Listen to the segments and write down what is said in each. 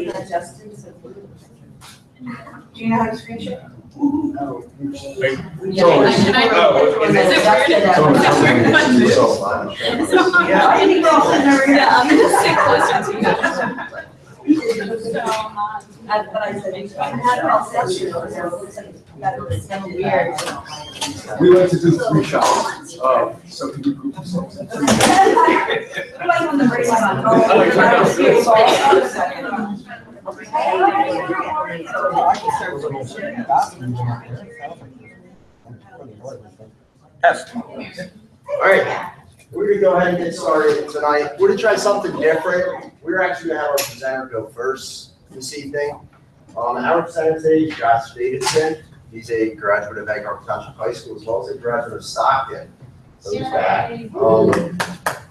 Justin, so do you know how to screen share? No. I'm gonna sit closer to you. But I said, I had all sessions, so weird. We like to do 3 shots. So can you group yourselves in 3 shots? Like on the break time. Yes. All right, we're gonna go ahead and get started tonight. We're gonna try something different. We're actually gonna have our presenter go first this evening. Our presenter today is Josh Davidson. He's a graduate of Egg Township High School as well as a graduate of Stockton. So he's back.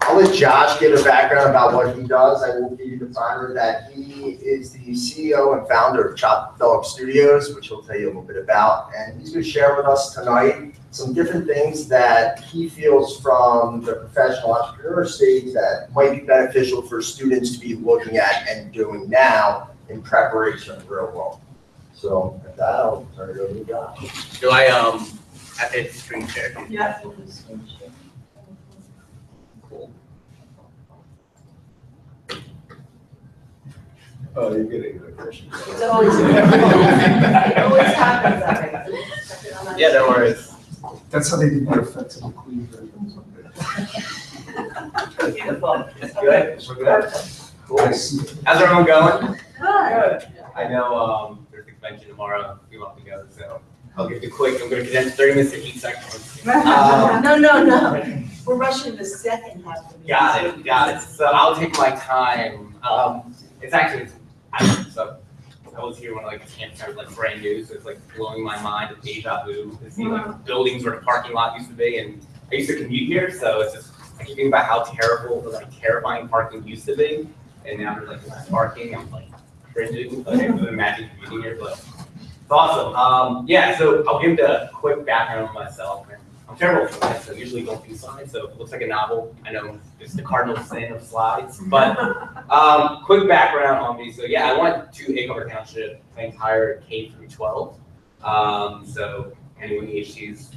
I'll let Josh give a background about what he does. I will give you the timer that he is the CEO and founder of Dawg Studios, which he'll tell you a little bit about. And he's going to share with us tonight some different things that he feels from the professional entrepreneur stage that might be beneficial for students to be looking at and doing now in preparation for the real world. So with that, I'll turn it over to Josh. Do I have it screen share? Yeah, screen share. Cool. Oh, you're getting the question. It always happens that way. Yeah, no worries. That's how they did the offensive queen versions of it. Beautiful. Good. We're good. Cool. I see. How's everyone going? Good. I know there's a convention tomorrow. We want to go, so I'll give you quick. I'm going to condense 30 minutes to 8 seconds. No. We're rushing the second half of the meeting. Got it. So I'll take my time. It's actually, so I was here when like the campus was like brand new, so it's like blowing my mind, the deja vu to see like buildings where the parking lot used to be, and I used to commute here, so it's just I keep thinking about how terrifying parking used to be, and now there's like less parking. I'm like cringing. I can't even imagine commuting here, but it's awesome. Yeah, so I'll give the quick background on myself. I'm terrible at slides, so I usually don't do slides, so it looks like a novel. I know it's the cardinal sin of slides, but quick background on me. So yeah, I went to Egg Township, my entire K through 12. So anyone EHC's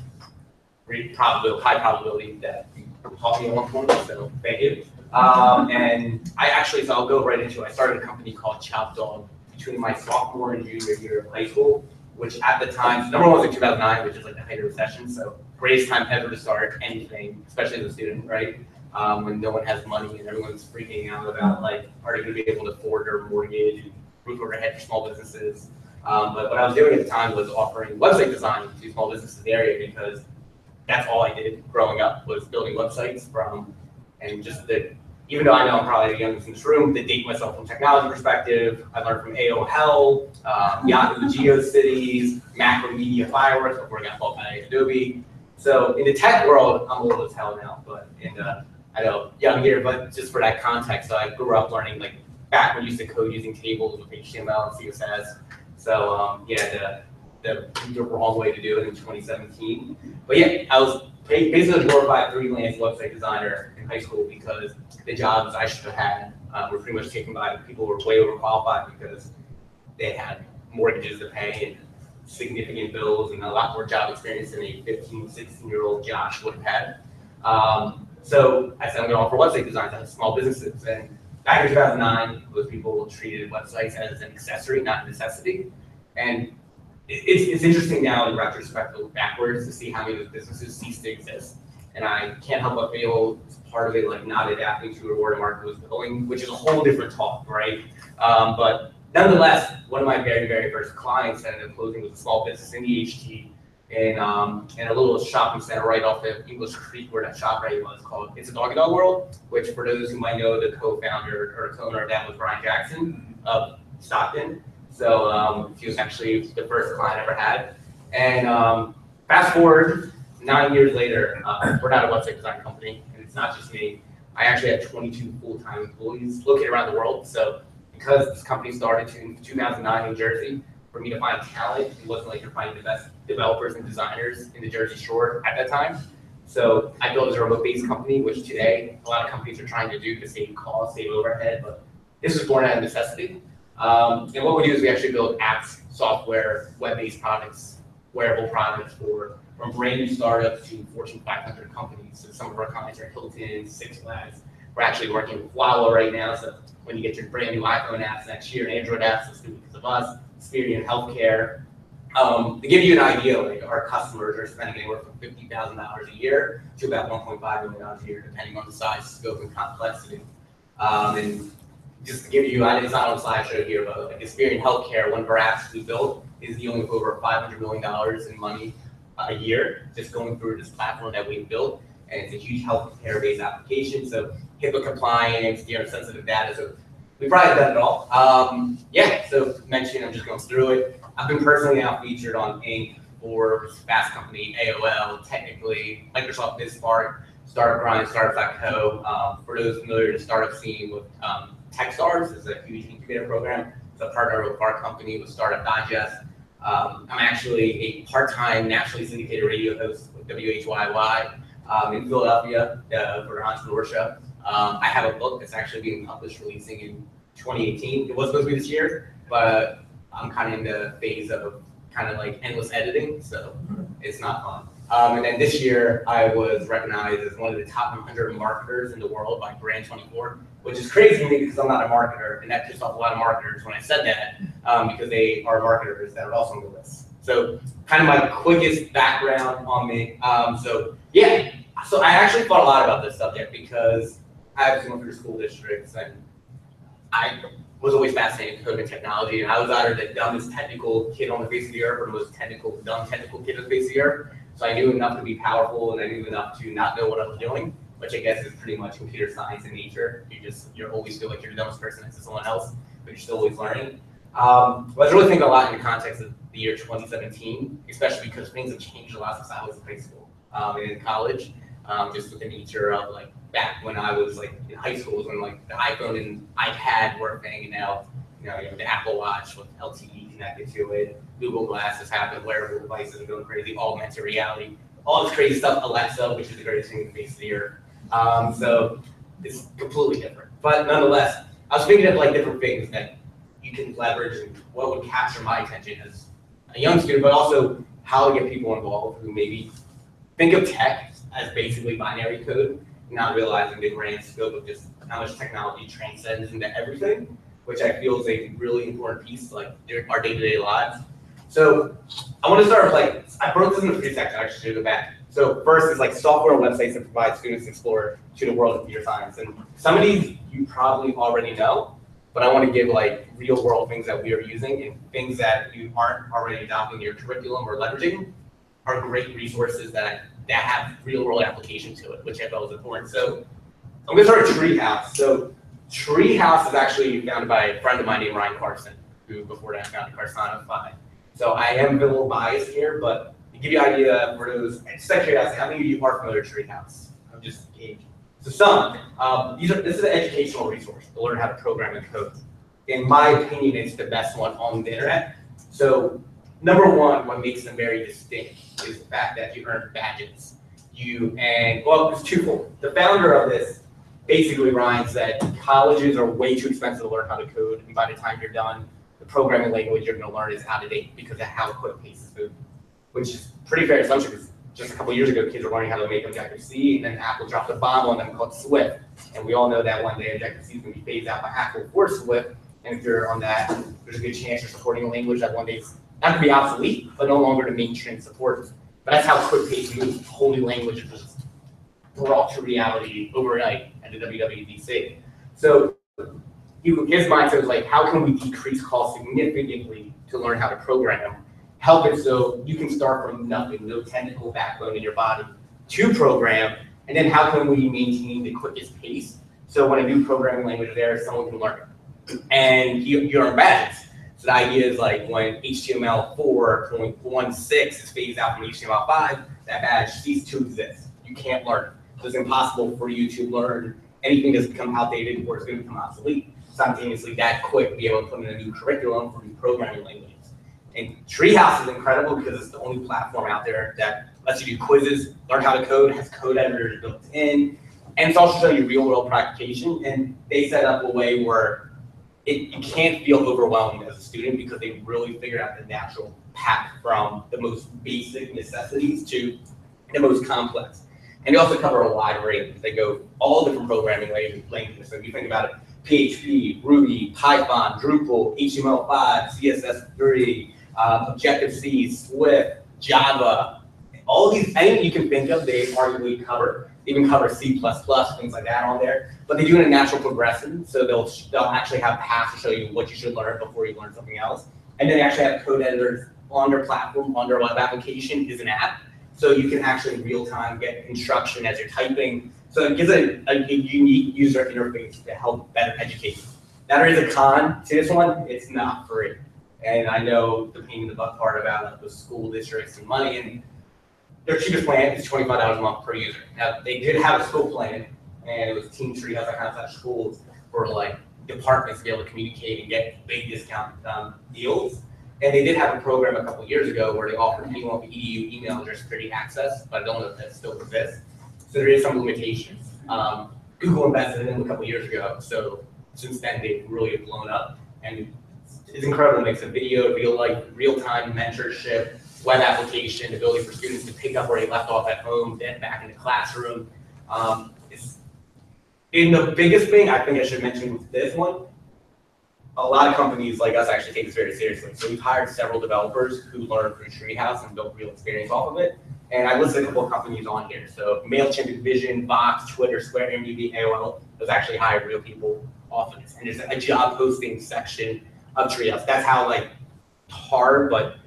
high probability that you taught me at one point, so thank you. And so I'll go right into it. I started a company called Dawg between my sophomore and junior year of high school, which at the time, so number one was in 2009, which is like the height of recession, so greatest time ever to start anything, especially as a student, right? When no one has money and everyone's freaking out about like, are they going to be able to afford their mortgage and roof over their head for small businesses? But what I was doing at the time was offering website design to small businesses in the area because that's all I did growing up was building websites and just even though I know I'm probably the youngest in this room, to date myself from a technology perspective, I learned from AOL, Yahoo GeoCities, Macromedia Fireworks before I got bought by Adobe. So in the tech world, I'm old as hell now, but I know young here, but just for that context, so I grew up learning like back when you used to code using tables with HTML and CSS. So yeah, the wrong way to do it in 2017. But yeah, I was basically a glorified freelance website designer in high school because the jobs I should have had were pretty much taken by people who were way overqualified because they had mortgages to pay and significant bills and a lot more job experience than a 15, 16-year-old Josh would have had. So I said, I'm going to offer website design to small businesses. And back in 2009, most people treated websites as an accessory, not a necessity. And it's interesting now in retrospect, look backwards to see how many of those businesses cease to exist. And I can't help but feel part of it like not adapting to where the market was going, which is a whole different talk, right? But nonetheless, one of my very, very first clients ended up closing with a small business in EHT in a little shopping center right off of English Creek where that shop right was called It's a Dog World, which for those who might know, the co-founder or co-owner of that was Brian Jackson of Stockton. So he was actually the first client I ever had. And fast forward 9 years later, we're not a website design company, and it's not just me. I actually have 22 full-time employees located around the world. So because this company started in 2009 in Jersey, for me to find talent, it wasn't like you're finding the best developers and designers in the Jersey Shore at that time. So I built a remote-based company, which today a lot of companies are trying to do to save costs, save overhead, but this was born out of necessity. And what we do is we actually build apps, software, web-based products, wearable products from brand new startups to Fortune 500 companies. So some of our clients are Hilton, Six Flags. We're actually working with Huawei right now. So when you get your brand new iPhone apps next year and Android apps, it's going to be because of us. Experian Healthcare. To give you an idea, like our customers are spending anywhere from $50,000 a year to about $1.5 million a year, depending on the size, scope, and complexity. And just to give you, it's not on the slideshow here, but like Experian Healthcare, one of our apps we built is dealing with over $500 million in money a year, just going through this platform that we've built. And it's a huge healthcare-based application, so HIPAA compliance, sensitive data. So we've probably done it all. So mentioned, I'm just going through it. I've been personally now featured on Inc., Forbes, Fast Company, AOL, Technically, Microsoft BizSpark, Startup Grind, Startup.co. For those familiar with the startup scene with Techstars, is a huge incubator program. It's a partner with our company with Startup Digest. I'm actually a part-time nationally syndicated radio host with WHYY in Philadelphia for entrepreneurship. I have a book that's actually being published, releasing in 2018. It was supposed to be this year, but I'm kind of in the phase of kind of like endless editing, so it's not fun. And then this year, I was recognized as one of the top 100 marketers in the world by Brand24, which is crazy to me because I'm not a marketer, and that pissed off a lot of marketers when I said that, because they are marketers that are also on the list. So kind of my quickest background on me. So I actually thought a lot about this subject because I've gone through school districts, and I was always fascinated with code and technology, and I was either the dumbest technical kid on the face of the earth or the most dumb technical kid on the face of the earth. So I knew enough to be powerful, and I knew enough to not know what I was doing, which I guess is pretty much computer science in nature. You always feel like you're the dumbest person next to someone else, but you're still always learning. But I was really thinking a lot in the context of the year 2017, especially because things have changed a lot since I was in high school and in college. Just with the nature of like back when I was like in high school, when like the iPhone and iPad were a thing, and now you know the Apple Watch with LTE connected to it, Google Glass has happened, wearable devices are going crazy, augmented reality, all this crazy stuff. Alexa, which is the greatest thing in the face of the earth. So it's completely different. But nonetheless, I was thinking of like different things that you can leverage and what would capture my attention as a young student, but also how to get people involved who maybe think of tech as basically binary code, not realizing the grand scope of just how much technology transcends into everything, which I feel is a really important piece, like our day-to-day lives. So I want to start with like, I broke this into 3 sections, I should go back. So first is like software websites that provide students explore to the world of computer science. And some of these you probably already know, but I want to give like real world things that we are using and things that you aren't already adopting your curriculum or leveraging are great resources that have real world application to it, which I felt was important. So I'm gonna start with Treehouse. So Treehouse is actually founded by a friend of mine named Ryan Carson, who before that founded Carsano 5. So I am a little biased here, but to give you an idea for those, just out of curiosity, how many of you are familiar with Treehouse? I'm just gauging. So some, this is an educational resource to learn how to program and code. In my opinion, it's the best one on the internet. So number one, what makes them very distinct is the fact that you earn badges. It's twofold. The founder of this, basically Ryan said, colleges are way too expensive to learn how to code, and by the time you're done, the programming language you're gonna learn is out of date because of how quick pace is moving, which is pretty fair assumption because just a couple years ago, kids were learning how to make Objective-C, and then Apple dropped a bomb on them called Swift. And we all know that one day Objective-C is gonna be phased out by Apple for Swift, and if you're on that, there's a good chance you're supporting a language that one day is not gonna be obsolete, but no longer the mainstream support. But that's how quick pace moves. Whole new language was brought to reality overnight at the WWDC. So his mindset was like, how can we decrease costs significantly to learn how to program? Help it so you can start from nothing, no technical backbone in your body to program, and then how can we maintain the quickest pace so when a new programming language is there, someone can learn it. And you earn badges. So the idea is like when HTML 4.16 is phased out from HTML 5, that badge ceases to exist. You can't learn it. So it's impossible for you to learn anything that's become outdated or it's going to become obsolete. Simultaneously, that quick, be able to put in a new curriculum for new programming languages. And Treehouse is incredible because it's the only platform out there that lets you do quizzes, learn how to code, has code editors built in, and it's also showing you real world practication. And they set up a way where you can't feel overwhelmed as a student because they really figured out the natural path from the most basic necessities to the most complex. And they also cover a wide range. They go all different programming languages. So if you think about it, PHP, Ruby, Python, Drupal, HTML5, CSS3, Objective-C, Swift, Java, all these, anything you can think of, they arguably cover. They even cover C++, things like that on there. But they do it in a natural progression, so they'll actually have paths to show you what you should learn before you learn something else. And then they actually have code editors on their platform, on their web application is an app. So you can actually in real time get instruction as you're typing. So it gives a unique user interface to help better educate you. That is a con to this one, it's not free. And I know the pain in the butt part about like, the school districts and money, and their cheapest plan is $25 a month per user. Now, they did have a school plan, and it was Team Treehouse, that kind of such schools for like departments to be able to communicate and get big discount deals. And they did have a program a couple years ago where they offered anyone with EDU email address security access, but I don't know if that still exists. So there is some limitations. Google invested in them a couple years ago, so since then they've really blown up. And it's incredible. It makes a video, real-time mentorship, web application, the ability for students to pick up where they left off at home, then back in the classroom. And the biggest thing I think I should mention with this one, a lot of companies like us actually take this very seriously. So we've hired several developers who learned through Treehouse and built real experience off of it. And I listed a couple of companies on here. So MailChimp, Vision, Box, Twitter, Square, MDB, AOL, those actually hired real people off of this. And there's a job posting section of Treehouse. That's how like hard but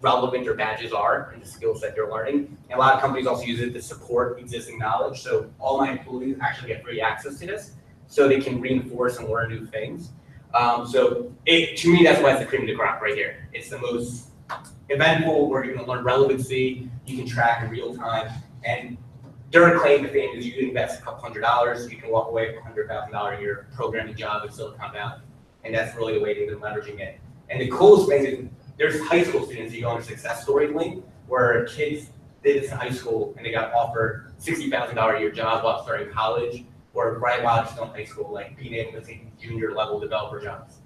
relevant your badges are and the skill set you're learning. And a lot of companies also use it to support existing knowledge. So all my employees actually get free access to this so they can reinforce and learn new things. To me, that's why it's the cream of the crop right here. It's the most eventful, where you're going to learn relevancy, you can track in real time, and their claim to fame is you can invest a couple $100, you can walk away with $100,000 a year programming job in Silicon Valley, and that's really the way they've been leveraging it. And the coolest thing is there's high school students, you go on a success story link, where kids did this in high school and they got offered $60,000 a year job while starting college, or right while still in high school, like being able to take junior level developer jobs,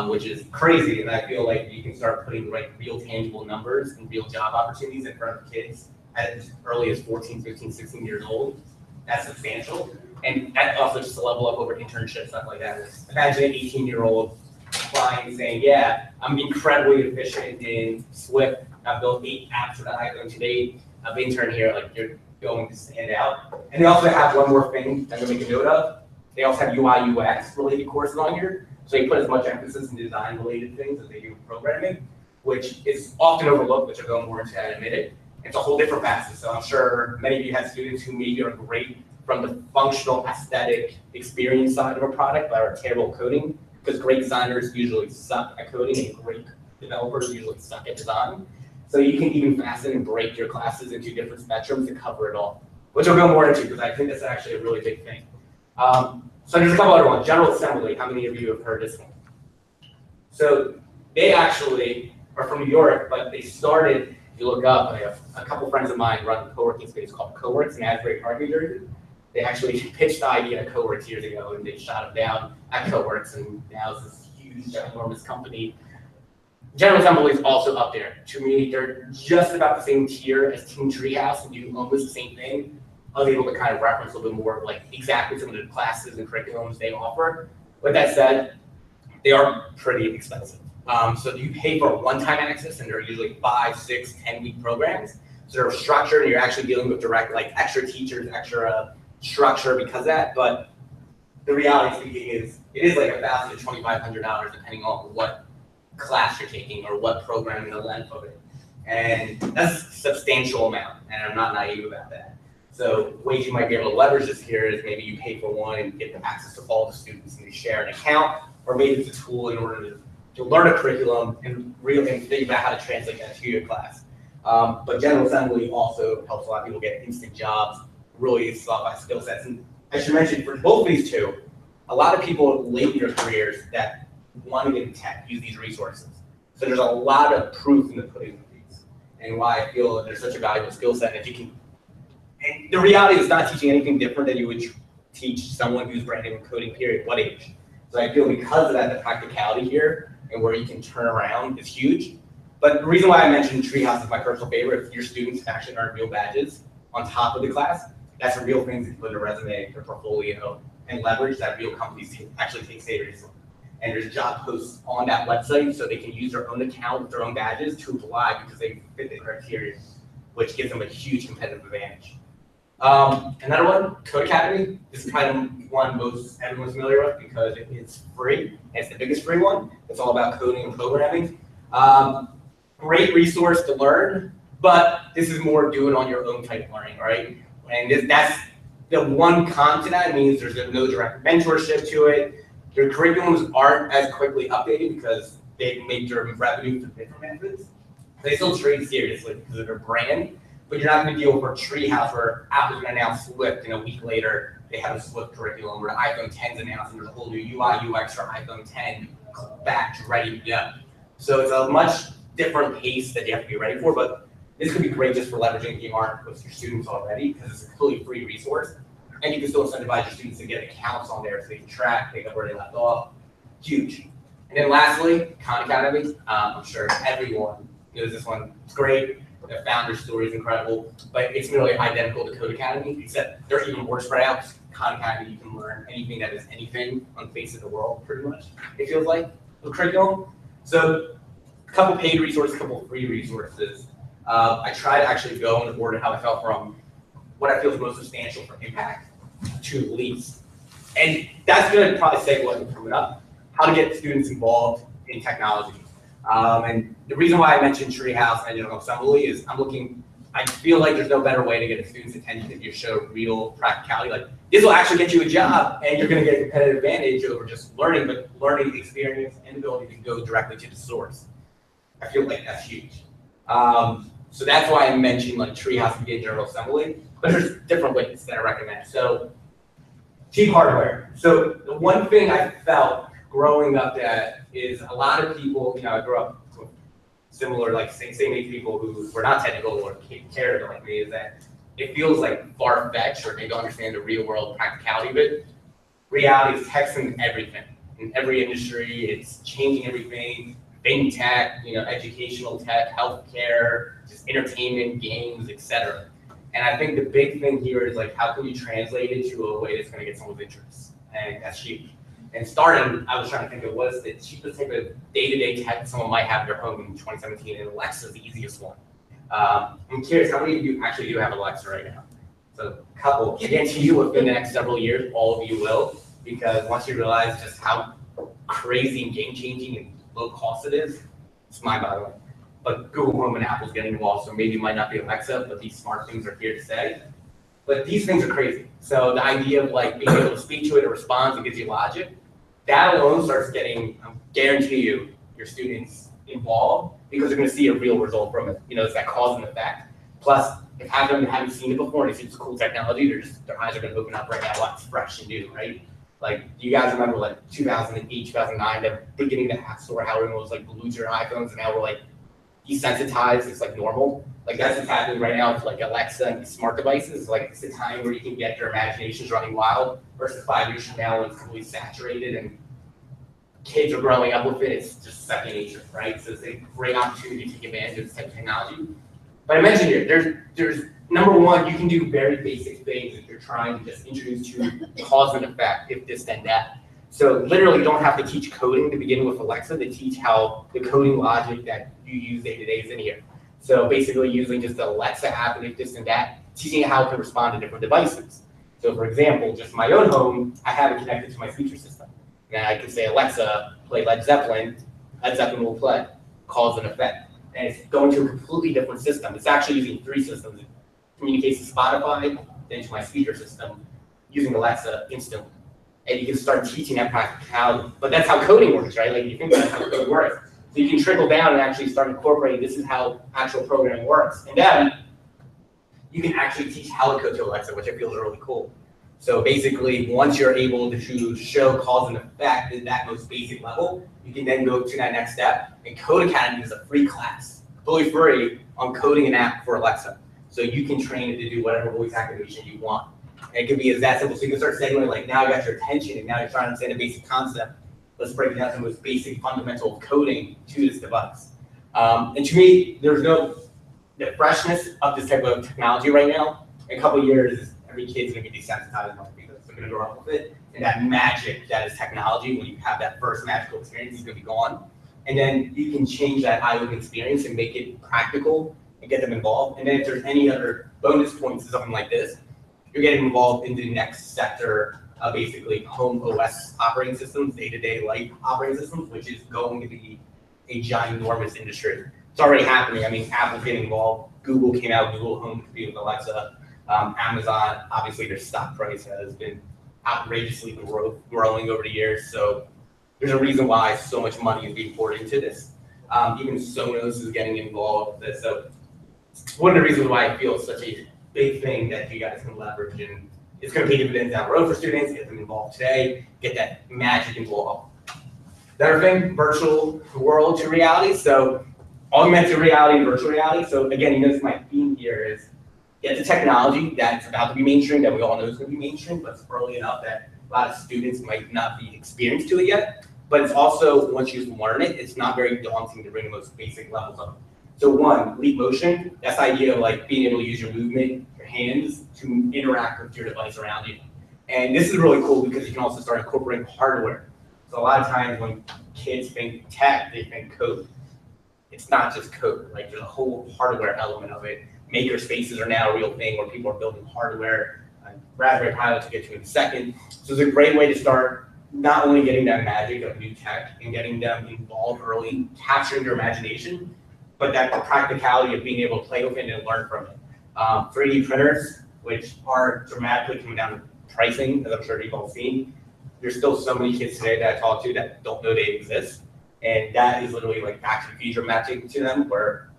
which is crazy. And I feel like you can start putting like real tangible numbers and real job opportunities in front of kids as early as 14, 15, 16 years old. That's substantial. And that also just a level up over internships, stuff like that. Imagine an 18-year-old applying saying, yeah, I'm incredibly efficient in Swift. I've built 8 apps for the iPhone today. I've interned here, like you're going to stand out. And they also have one more thing I'm gonna make a note of. They also have UI UX related courses on here. So they put as much emphasis in design related things as they do programming, which is often overlooked, which I'll go more into in a minute. It's a whole different facet. So I'm sure many of you have students who maybe are great from the functional aesthetic experience side of a product, but are terrible at coding, because great designers usually suck at coding and great developers usually suck at design. So you can even fasten and break your classes into different spectrums to cover it all, which I'll go more into because I think that's actually a really big thing. So there's a couple other ones. General Assembly, how many of you have heard this one? So they actually are from New York, but they started, if you look up, I have a couple friends of mine run a co-working space called Coworks in Asbury Park, New Jersey. They actually pitched the idea at Coworks years ago, and they shot it down at Coworks, and now it's this huge, enormous company. General Assembly is also up there. To me, they're just about the same tier as Team Treehouse and do almost the same thing. I was able to kind of reference a little bit more of like exactly some of the classes and curriculums they offer. With that said, they are pretty expensive. So you pay for a one-time access, and they're usually 5, 6, 10-week programs. So they're structured, and you're actually dealing with direct, like extra teachers, extra structure because of that. But the reality speaking is, it is like $1,000 to $2,500 depending on what class you're taking or what program and the length of it. And that's a substantial amount, and I'm not naive about that. So ways you might be able to leverage this here is maybe you pay for one and get them access to all the students and they share an account, or maybe it's a tool in order to learn a curriculum and really think about how to translate that to your class. But General Assembly also helps a lot of people get instant jobs, really solidify skill sets. And I should mention, for both of these two, a lot of people late in their careers that want to get in tech use these resources. So there's a lot of proof in the pudding with these, and why I feel that there's such a valuable skill set. If you can, and the reality is not teaching anything different than you would teach someone who's brand new in coding, period, what age. So I feel because of that, the practicality here and where you can turn around is huge. But the reason why I mentioned Treehouse is my personal favorite. If your students can actually earn real badges on top of the class, that's a real thing to put in a resume, their portfolio, and leverage that real companies can actually take seriously. And there's job posts on that website so they can use their own account with their own badges to apply because they fit the criteria, which gives them a huge competitive advantage. Another one, Code Academy. This is probably the one most everyone's familiar with because it is free. It's the biggest free one. It's all about coding and programming. Great resource to learn, but this is more do it on your own type of learning, right? And that's the one con to that. Means there's no direct mentorship to it. Their curriculums aren't as quickly updated because they make their revenue through different methods. They still trade seriously because of their brand, but you're not going to deal with a Treehouse where Apple's going to announce Swift and a week later they have a Swift curriculum where iPhone 10's announced and there's a whole new UI, UX for iPhone 10 back ready to go. So it's a much different pace that you have to be ready for, but this could be great just for leveraging if you aren't with your students already because it's a completely free resource. And you can still incentivize your students to get accounts on there so they can track, pick up where they left off. Huge. And then lastly, Khan Academy. I'm sure everyone knows this one. It's great. The founder story is incredible, but it's nearly identical to Code Academy, except they're even more spread out. Khan Academy, you can learn anything that is anything on the face of the world, pretty much, it feels like, the curriculum. So a couple paid resources, a couple free resources. I try to actually go in the order how I felt from what I feel is most substantial for impact to least. And that's going to probably say what's coming up, how to get students involved in technology. And the reason why I mentioned Treehouse and Assembly is I feel like there's no better way to get a student's attention if you show real practicality. Like this will actually get you a job and you're going to get a competitive advantage over just learning, but learning experience and ability to go directly to the source. I feel like that's huge. So that's why I mentioned like Treehouse and General Assembly, but there's different ways that I recommend. So cheap hardware. So the one thing I felt growing up that is a lot of people, I grew up with similar, like same age people who were not technical or cared like me, is that it feels like far-fetched or they don't understand the real world practicality of it. Reality is tech's in everything. In every industry, it's changing everything. FinTech, educational tech, healthcare, just entertainment, games, etc. And I think the big thing here is like, how can you translate it to a way that's going to get someone's interest? And that's cheap. And starting, I was trying to think of what's the cheapest type of day-to-day tech someone might have in their home in 2017, and Alexa is the easiest one. I'm curious, how many of you actually do have Alexa right now? So a couple. I guarantee you within the next several years, all of you will, because once you realize just how crazy and game-changing and low cost it is, it's mind-boggling. But Google Home and Apple's getting involved, so maybe it might not be Alexa, but these smart things are here to stay. But these things are crazy. So the idea of like being able to speak to it, it responds, it gives you logic, that alone starts getting, I guarantee you, your students involved because they're going to see a real result from it. It's that cause and effect. Plus, if half of them haven't seen it before and they see it's cool technology, their eyes are going to open up right now while it's fresh and new, right? Like, do you guys remember like 2008, 2009, the beginning of the App Store, how everyone was like glued to their iPhones, and now we're like desensitized, it's like normal. Like that's what's happening right now with like Alexa and smart devices. Like it's a time where you can get your imaginations running wild versus 5 years from now when it's completely saturated and kids are growing up with it. It's just second nature, right? So it's a great opportunity to take advantage of this type of technology. But I mentioned here, there's number one, you can do very basic things if you're trying to just introduce to cause and effect, if this then that. So literally you don't have to teach coding to begin with Alexa. They teach how the coding logic that you use day to day is in here. So basically using just the Alexa app and if this and that, teaching how it can respond to different devices. So for example, just my own home, I have it connected to my speaker system. And I can say, Alexa, play Led Zeppelin will play, cause and effect. And it's going to a completely different system. It's actually using 3 systems. It communicates to Spotify, then to my speaker system, using Alexa instantly. And you can start teaching that practicality. But that's how coding works, right? Like you think that's how code works. So you can trickle down and actually start incorporating this is how actual programming works. And then you can actually teach how to code to Alexa, which I feel is really cool. So basically, once you're able to show cause and effect at that most basic level, you can then go to that next step. And Code Academy is a free class, fully free, on coding an app for Alexa. So you can train it to do whatever voice activation you want. And it could be as that simple. So you can start saying, like, now I got your attention, and now you're trying to understand a basic concept. let's break down the most basic fundamental of coding to this device. And to me, there's the freshness of this type of technology right now. In a couple of years, every kid's gonna be desensitized because they're gonna grow up with it. And that magic that is technology, when you have that first magical experience, is gonna be gone. And then you can change that eye-opening experience and make it practical and get them involved. And then if there's any other bonus points to something like this, you're getting involved in the next sector, basically home OS operating systems, day-to-day life operating systems, which is going to be a ginormous industry. It's already happening. I mean, Apple's getting involved. Google came out, Google Home could be with Alexa. Amazon, obviously their stock price has been outrageously growing over the years. So there's a reason why so much money is being poured into this. Even Sonos is getting involved with this. So it's one of the reasons why I feel it's such a big thing that you guys can leverage, and it's going to pay dividends down the road for students. Get them involved today, get that magic involved. The other thing, virtual world to reality. So augmented reality and virtual reality. So again, you notice my theme here is get the technology that's about to be mainstream, that we all know is going to be mainstream, but it's early enough that a lot of students might not be experienced to it yet. But it's also, once you learn it, it's not very daunting to bring the most basic levels of it. So one, leap motion, that's the idea of like being able to use your movement, your hands, to interact with your device around you. And this is really cool because you can also start incorporating hardware. So a lot of times when kids think tech, they think code. It's not just code, like there's a whole hardware element of it. Maker spaces are now a real thing where people are building hardware. Raspberry Pi to get to in a second. So it's a great way to start not only getting that magic of new tech and getting them involved early, capturing their imagination, but that practicality of being able to play with it and learn from it. 3D printers, which are dramatically coming down to pricing, as I'm sure you've all seen. There's still so many kids today that I talk to that don't know they exist. And that is literally like Back to the Future matching to them, where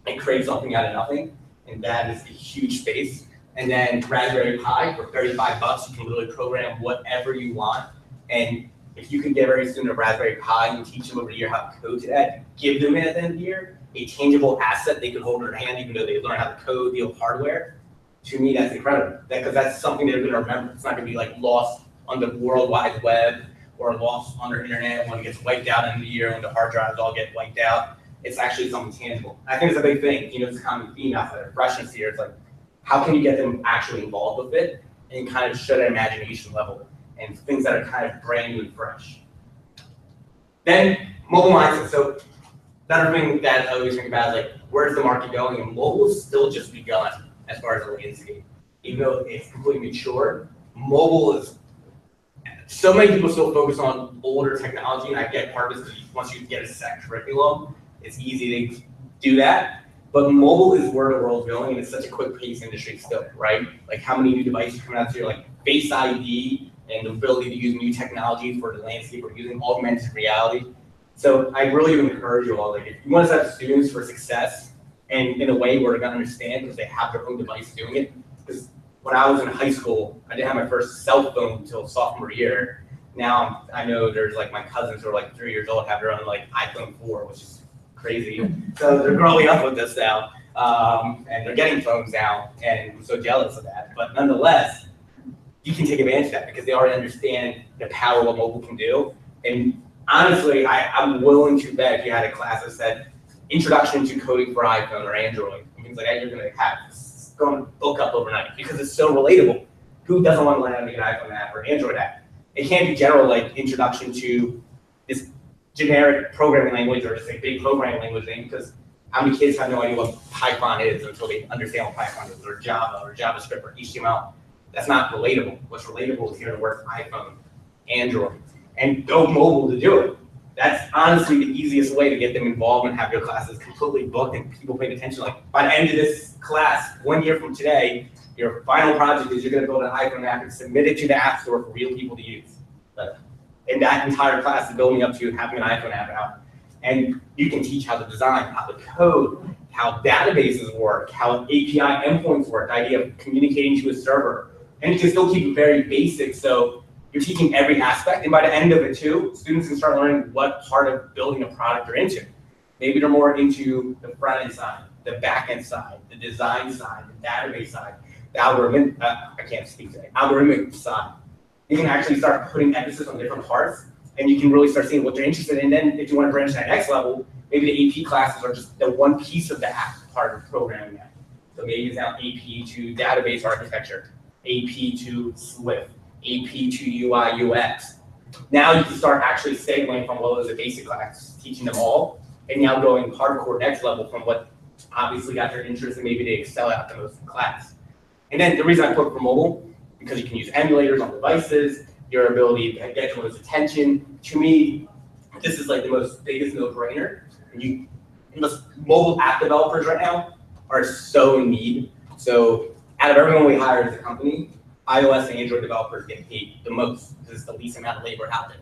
it creates something out of nothing. And that is a huge space. And then Raspberry Pi, for 35 bucks, you can literally program whatever you want. And if you can get very soon a Raspberry Pi and teach them over a year how to code to that, give them at the end of the year a tangible asset they can hold in their hand, even though they learn how to code, deal with hardware. To me, that's incredible. Because that's something they're going to remember. It's not going to be like lost on the World Wide Web or lost on their internet when it gets wiped out in the year, when the hard drives all get wiped out. It's actually something tangible. I think it's a big thing. You know, it's a common theme out there. Freshness here. It's like, how can you get them actually involved with it and kind of show their imagination level and things that are kind of brand new and fresh. Then mobile mindset. So another thing that I always think about is like, where's the market going? And mobile is still just begun as far as the landscape. Even though it's completely mature, mobile is, so many people still focus on older technology, and I get part of this because once you get a set curriculum, it's easy to do that. But mobile is where the world's going, and it's such a quick pace industry still, right? Like how many new devices coming out to like Face ID and the ability to use new technology for the landscape or using augmented reality. So I really encourage you all, like if you want to set up students for success and in a way where they're gonna understand because they have their own device doing it. Because when I was in high school, I didn't have my first cell phone until sophomore year. Now I know there's like my cousins who are like 3 years old have their own like iPhone 4, which is crazy. So they're growing up with this now, and they're getting phones now, and I'm so jealous of that. But nonetheless, you can take advantage of that because they already understand the power of what mobile can do. And honestly, I'm willing to bet if you had a class that said Introduction to Coding for iPhone or Android, and things like that, you're going to have this going to book up overnight because it's so relatable. Who doesn't want to learn how to make an iPhone app or Android app? It can't be general like Introduction to this generic programming language or just a big programming language thing, because how many kids have no idea what Python is until they understand what Python is, or Java or JavaScript or HTML. That's not relatable. What's relatable is hearing the word iPhone, Android, and go mobile to do it. That's honestly the easiest way to get them involved and have your classes completely booked and people paying attention. Like by the end of this class, 1 year from today, your final project is you're going to build an iPhone app and submit it to the App Store for real people to use. And that entire class is building up to having an iPhone app out. And you can teach how to design, how to code, how databases work, how API endpoints work, the idea of communicating to a server. And you can still keep it very basic, so you're teaching every aspect. And by the end of it too, students can start learning what part of building a product they're into. Maybe they're more into the front end side, the back end side, the design side, the database side, the algorithmic side. You can actually start putting emphasis on different parts and you can really start seeing what they're interested in. And then if you want to branch to that next level, maybe the AP classes are just the one piece of that part of programming now. So maybe it's now AP to database architecture, AP to Swift, AP to UI UX. Now you can start actually segueing from what was a basic class, teaching them all, and now going hardcore next level from what obviously got their interest and maybe they excel at the most in class. And then the reason I put for mobile, because you can use emulators on devices, your ability to get someone's attention. To me, this is like the biggest no-brainer. Mobile app developers right now are so in need. So out of everyone we hire as a company, iOS and Android developers get paid the most because it's the least amount of labor out there.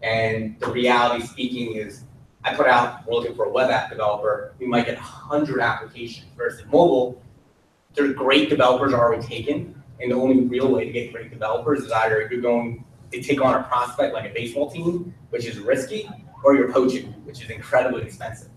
And the reality speaking is, I put out, we're looking for a web app developer, we might get 100 applications versus mobile. Their great developers are already taken, and the only real way to get great developers is either you're going to take on a prospect like a baseball team, which is risky, or you're poaching, which is incredibly expensive.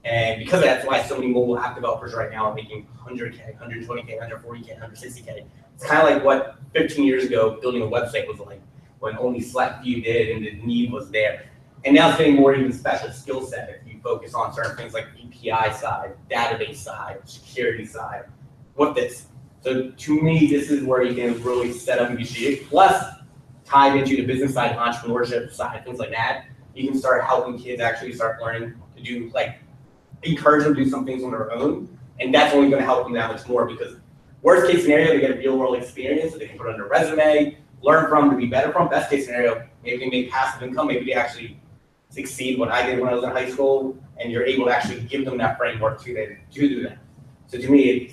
And because of that, that's why so many mobile app developers right now are making 100K, 120K, 140K, 160K. It's kind of like what 15 years ago building a website was like, when only select few did and the need was there. And now it's getting more even special skill set if you focus on certain things like API side, database side, security side, what this. So to me, this is where you can really set up and be strategic. Plus, tied into the business side, entrepreneurship side, things like that, you can start helping kids actually start learning to do, like, encourage them to do some things on their own. And that's only going to help them that much more because worst case scenario, they get a real world experience that they can put on their resume, learn from, to be better from. Best case scenario, maybe they make passive income, maybe they actually succeed what I did when I was in high school, and you're able to actually give them that framework to do that. So to me,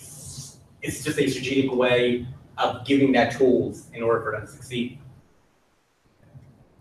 it's just a strategic way of giving that tools in order for them to succeed.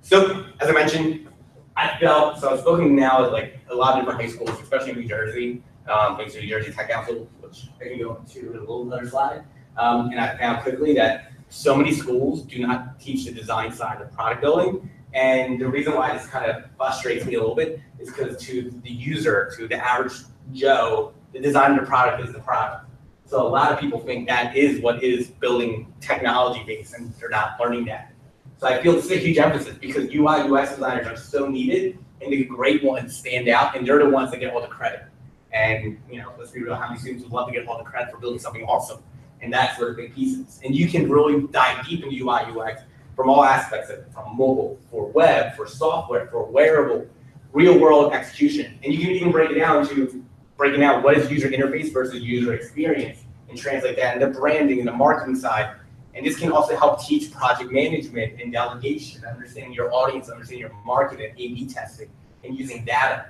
So as I mentioned, I was spoken now at like a lot of different high schools, especially in New Jersey, thanks to New Jersey Tech Council, which I can go into in a little other slide. And I found quickly that so many schools do not teach the design side of product building. And the reason why this kind of frustrates me a little bit is because to the user, to the average Joe, the design of the product is the product. So a lot of people think that is what is building technology base, and they're not learning that. So I feel this is a huge emphasis because UI, UX designers are so needed, and the great ones stand out, and they're the ones that get all the credit. And let's be real, how many students would love to get all the credit for building something awesome? And that's where the big piece is. And you can really dive deep into UI, UX from all aspects of it, from mobile, for web, for software, for wearable, real world execution. And you can even break it down to breaking out what is user interface versus user experience and translate that into branding and the marketing side. And this can also help teach project management and delegation, understanding your audience, understanding your market, and A/B testing, and using data.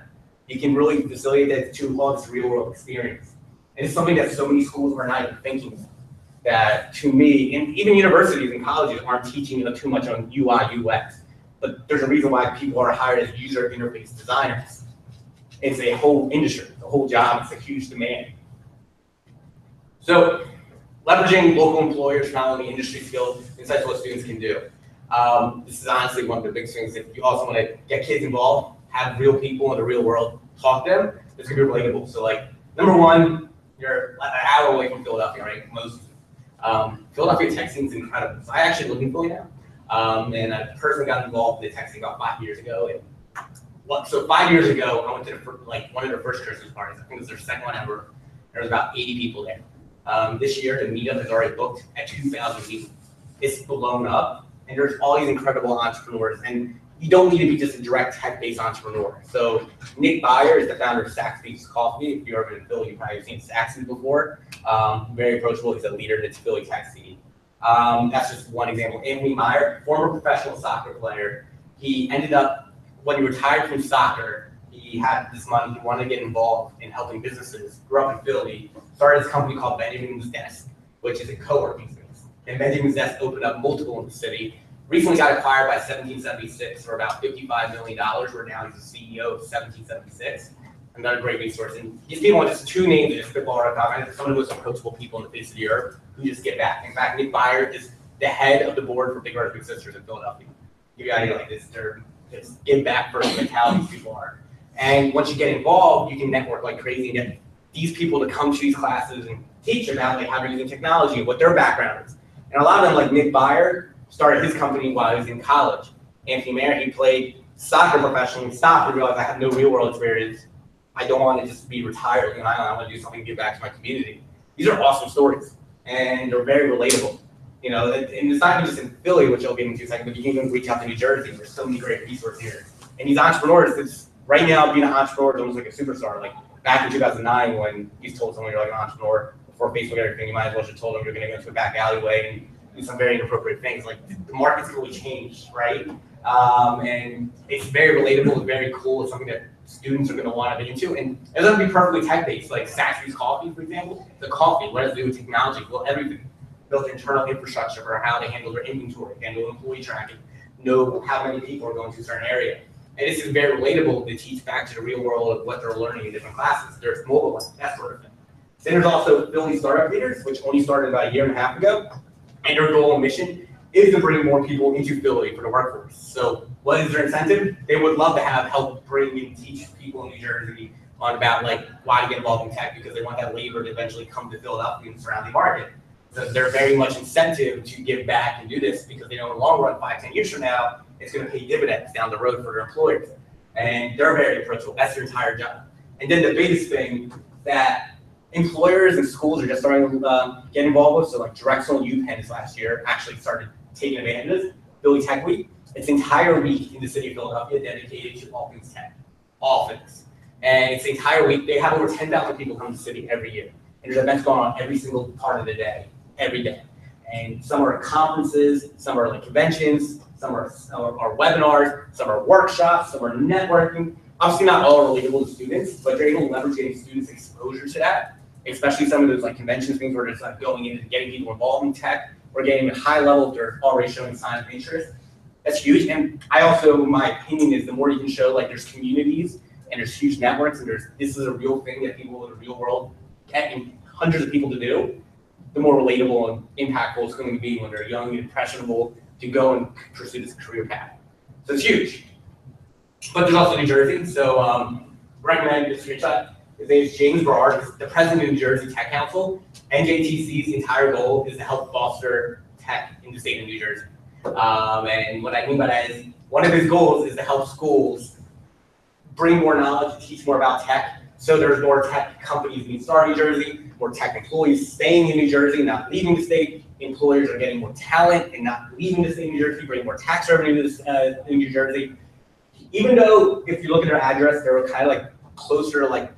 You can really facilitate that to all this real world experience. And it's something that so many schools are not even thinking of. That to me, and even universities and colleges aren't teaching too much on UI, UX. But there's a reason why people are hired as user interface designers. It's a whole industry, a whole job, it's a huge demand. So leveraging local employers, not only industry skills, insights what students can do. This is honestly one of the big things. If you also want to get kids involved, have real people in the real world, talk to them, it's gonna be relatable. So like, number one, you're an hour away from Philadelphia, right? Most Philadelphia tech scene is incredible. So I actually live in Philly now. And I personally got involved in the tech scene about 5 years ago. And so 5 years ago, I went to one of their first Christmas parties. I think it was their second one ever. There was about 80 people there. This year, the meetup is already booked at 2,000 people. It's blown up, and there's all these incredible entrepreneurs. And you don't need to be just a direct tech-based entrepreneur. So Nick Beyer is the founder of Saxby's Coffee. If you're ever in Philly, you've probably seen Saxby's before. Very approachable. He's a leader in its Philly tech scene. That's just one example. Anthony Meyer, former professional soccer player. He ended up, when he retired from soccer, he had this money. He wanted to get involved in helping businesses. Grew up in Philly. Started this company called Benjamin's Desk, which is a co-working space. And Benjamin's Desk opened up multiple in the city. Recently got acquired by 1776 for about $55 million, where now he's the CEO of 1776. Another great resource. And these people are just two names that just spitball right off. Some of the most approachable people on the face of the earth who just get back. In fact, Nick Beyer is the head of the board for Big Brothers Big Sisters in Philadelphia. Give you an idea like this, they're just give back first mentality these people are. And once you get involved, you can network like crazy and get these people to come to these classes and teach about like how they're using technology and what their background is. And a lot of them, like Nick Beyer, started his company while he was in college. Anthony Mayer, he played soccer professionally, stopped and realized I have no real world experience. I don't want to just be retired and I want to do something to give back to my community. These are awesome stories and they're very relatable. You know, and it's not even just in Philly, which I'll get into in a second, but you can even reach out to New Jersey. There's so many great resources here. And these entrepreneurs, it's right now being an entrepreneur is almost like a superstar. Like back in 2009 when you told someone you're like an entrepreneur before Facebook and everything, you might as well have told them you're going to go to a back alleyway and do some very inappropriate things. Like the market's really changed, right? And it's very relatable, it's very cool, it's something that students are going to want to be into, and it's going to be perfectly tech-based, like Saxby's Coffee, for example. The coffee, what does it do with technology? Well, everything. Built internal infrastructure for how they handle their inventory, handle employee tracking, know how many people are going to a certain area. And this is very relatable to teach back to the real world of what they're learning in different classes. There's mobile ones, that sort of thing. Then there's also Philly Startup Leaders, which only started about a year and a half ago, and their goal and mission is to bring more people into Philly for the workforce. So what is their incentive? They would love to have help bring and teach people in New Jersey on about like why to get involved in tech, because they want that labor to eventually come to Philadelphia and surrounding market. So they're very much incentive to give back and do this because they know in the long run, 5-10 years from now, it's going to pay dividends down the road for their employers. And they're very approachable. That's their entire job. And then the biggest thing that employers and schools are just starting to get involved with, so like Drexel and UPenn last year actually started taking advantage of this. Philly Tech Week, it's an entire week in the city of Philadelphia dedicated to all things tech, all things. And it's the entire week. They have over 10,000 people come to the city every year. And there's events going on every single part of the day, every day. And some are conferences, some are like conventions, some are webinars, some are workshops, some are networking. Obviously not all relatable to students, but they're able to leverage getting students exposure to that, especially some of those like conventions things where it's like going in and getting people involved in tech or getting a high level if they're already showing signs of interest. That's huge. And I also, my opinion is the more you can show like there's communities and there's huge networks and this is a real thing that people in the real world getting hundreds of people to do, the more relatable and impactful it's going to be when they're young and impressionable to go and pursue this career path. So it's huge. But there's also New Jersey. So recommend this screenshot. His name is James Berard, he's the president of New Jersey Tech Council. NJTC's entire goal is to help foster tech in the state of New Jersey. And what I mean by that is one of his goals is to help schools bring more knowledge, teach more about tech. So there's more tech companies being started in New Jersey, more tech employees staying in New Jersey, not leaving the state. Employers are getting more talent and not leaving the state of New Jersey, bringing more tax revenue to in New Jersey. Even though if you look at their address, they're kind of like closer to like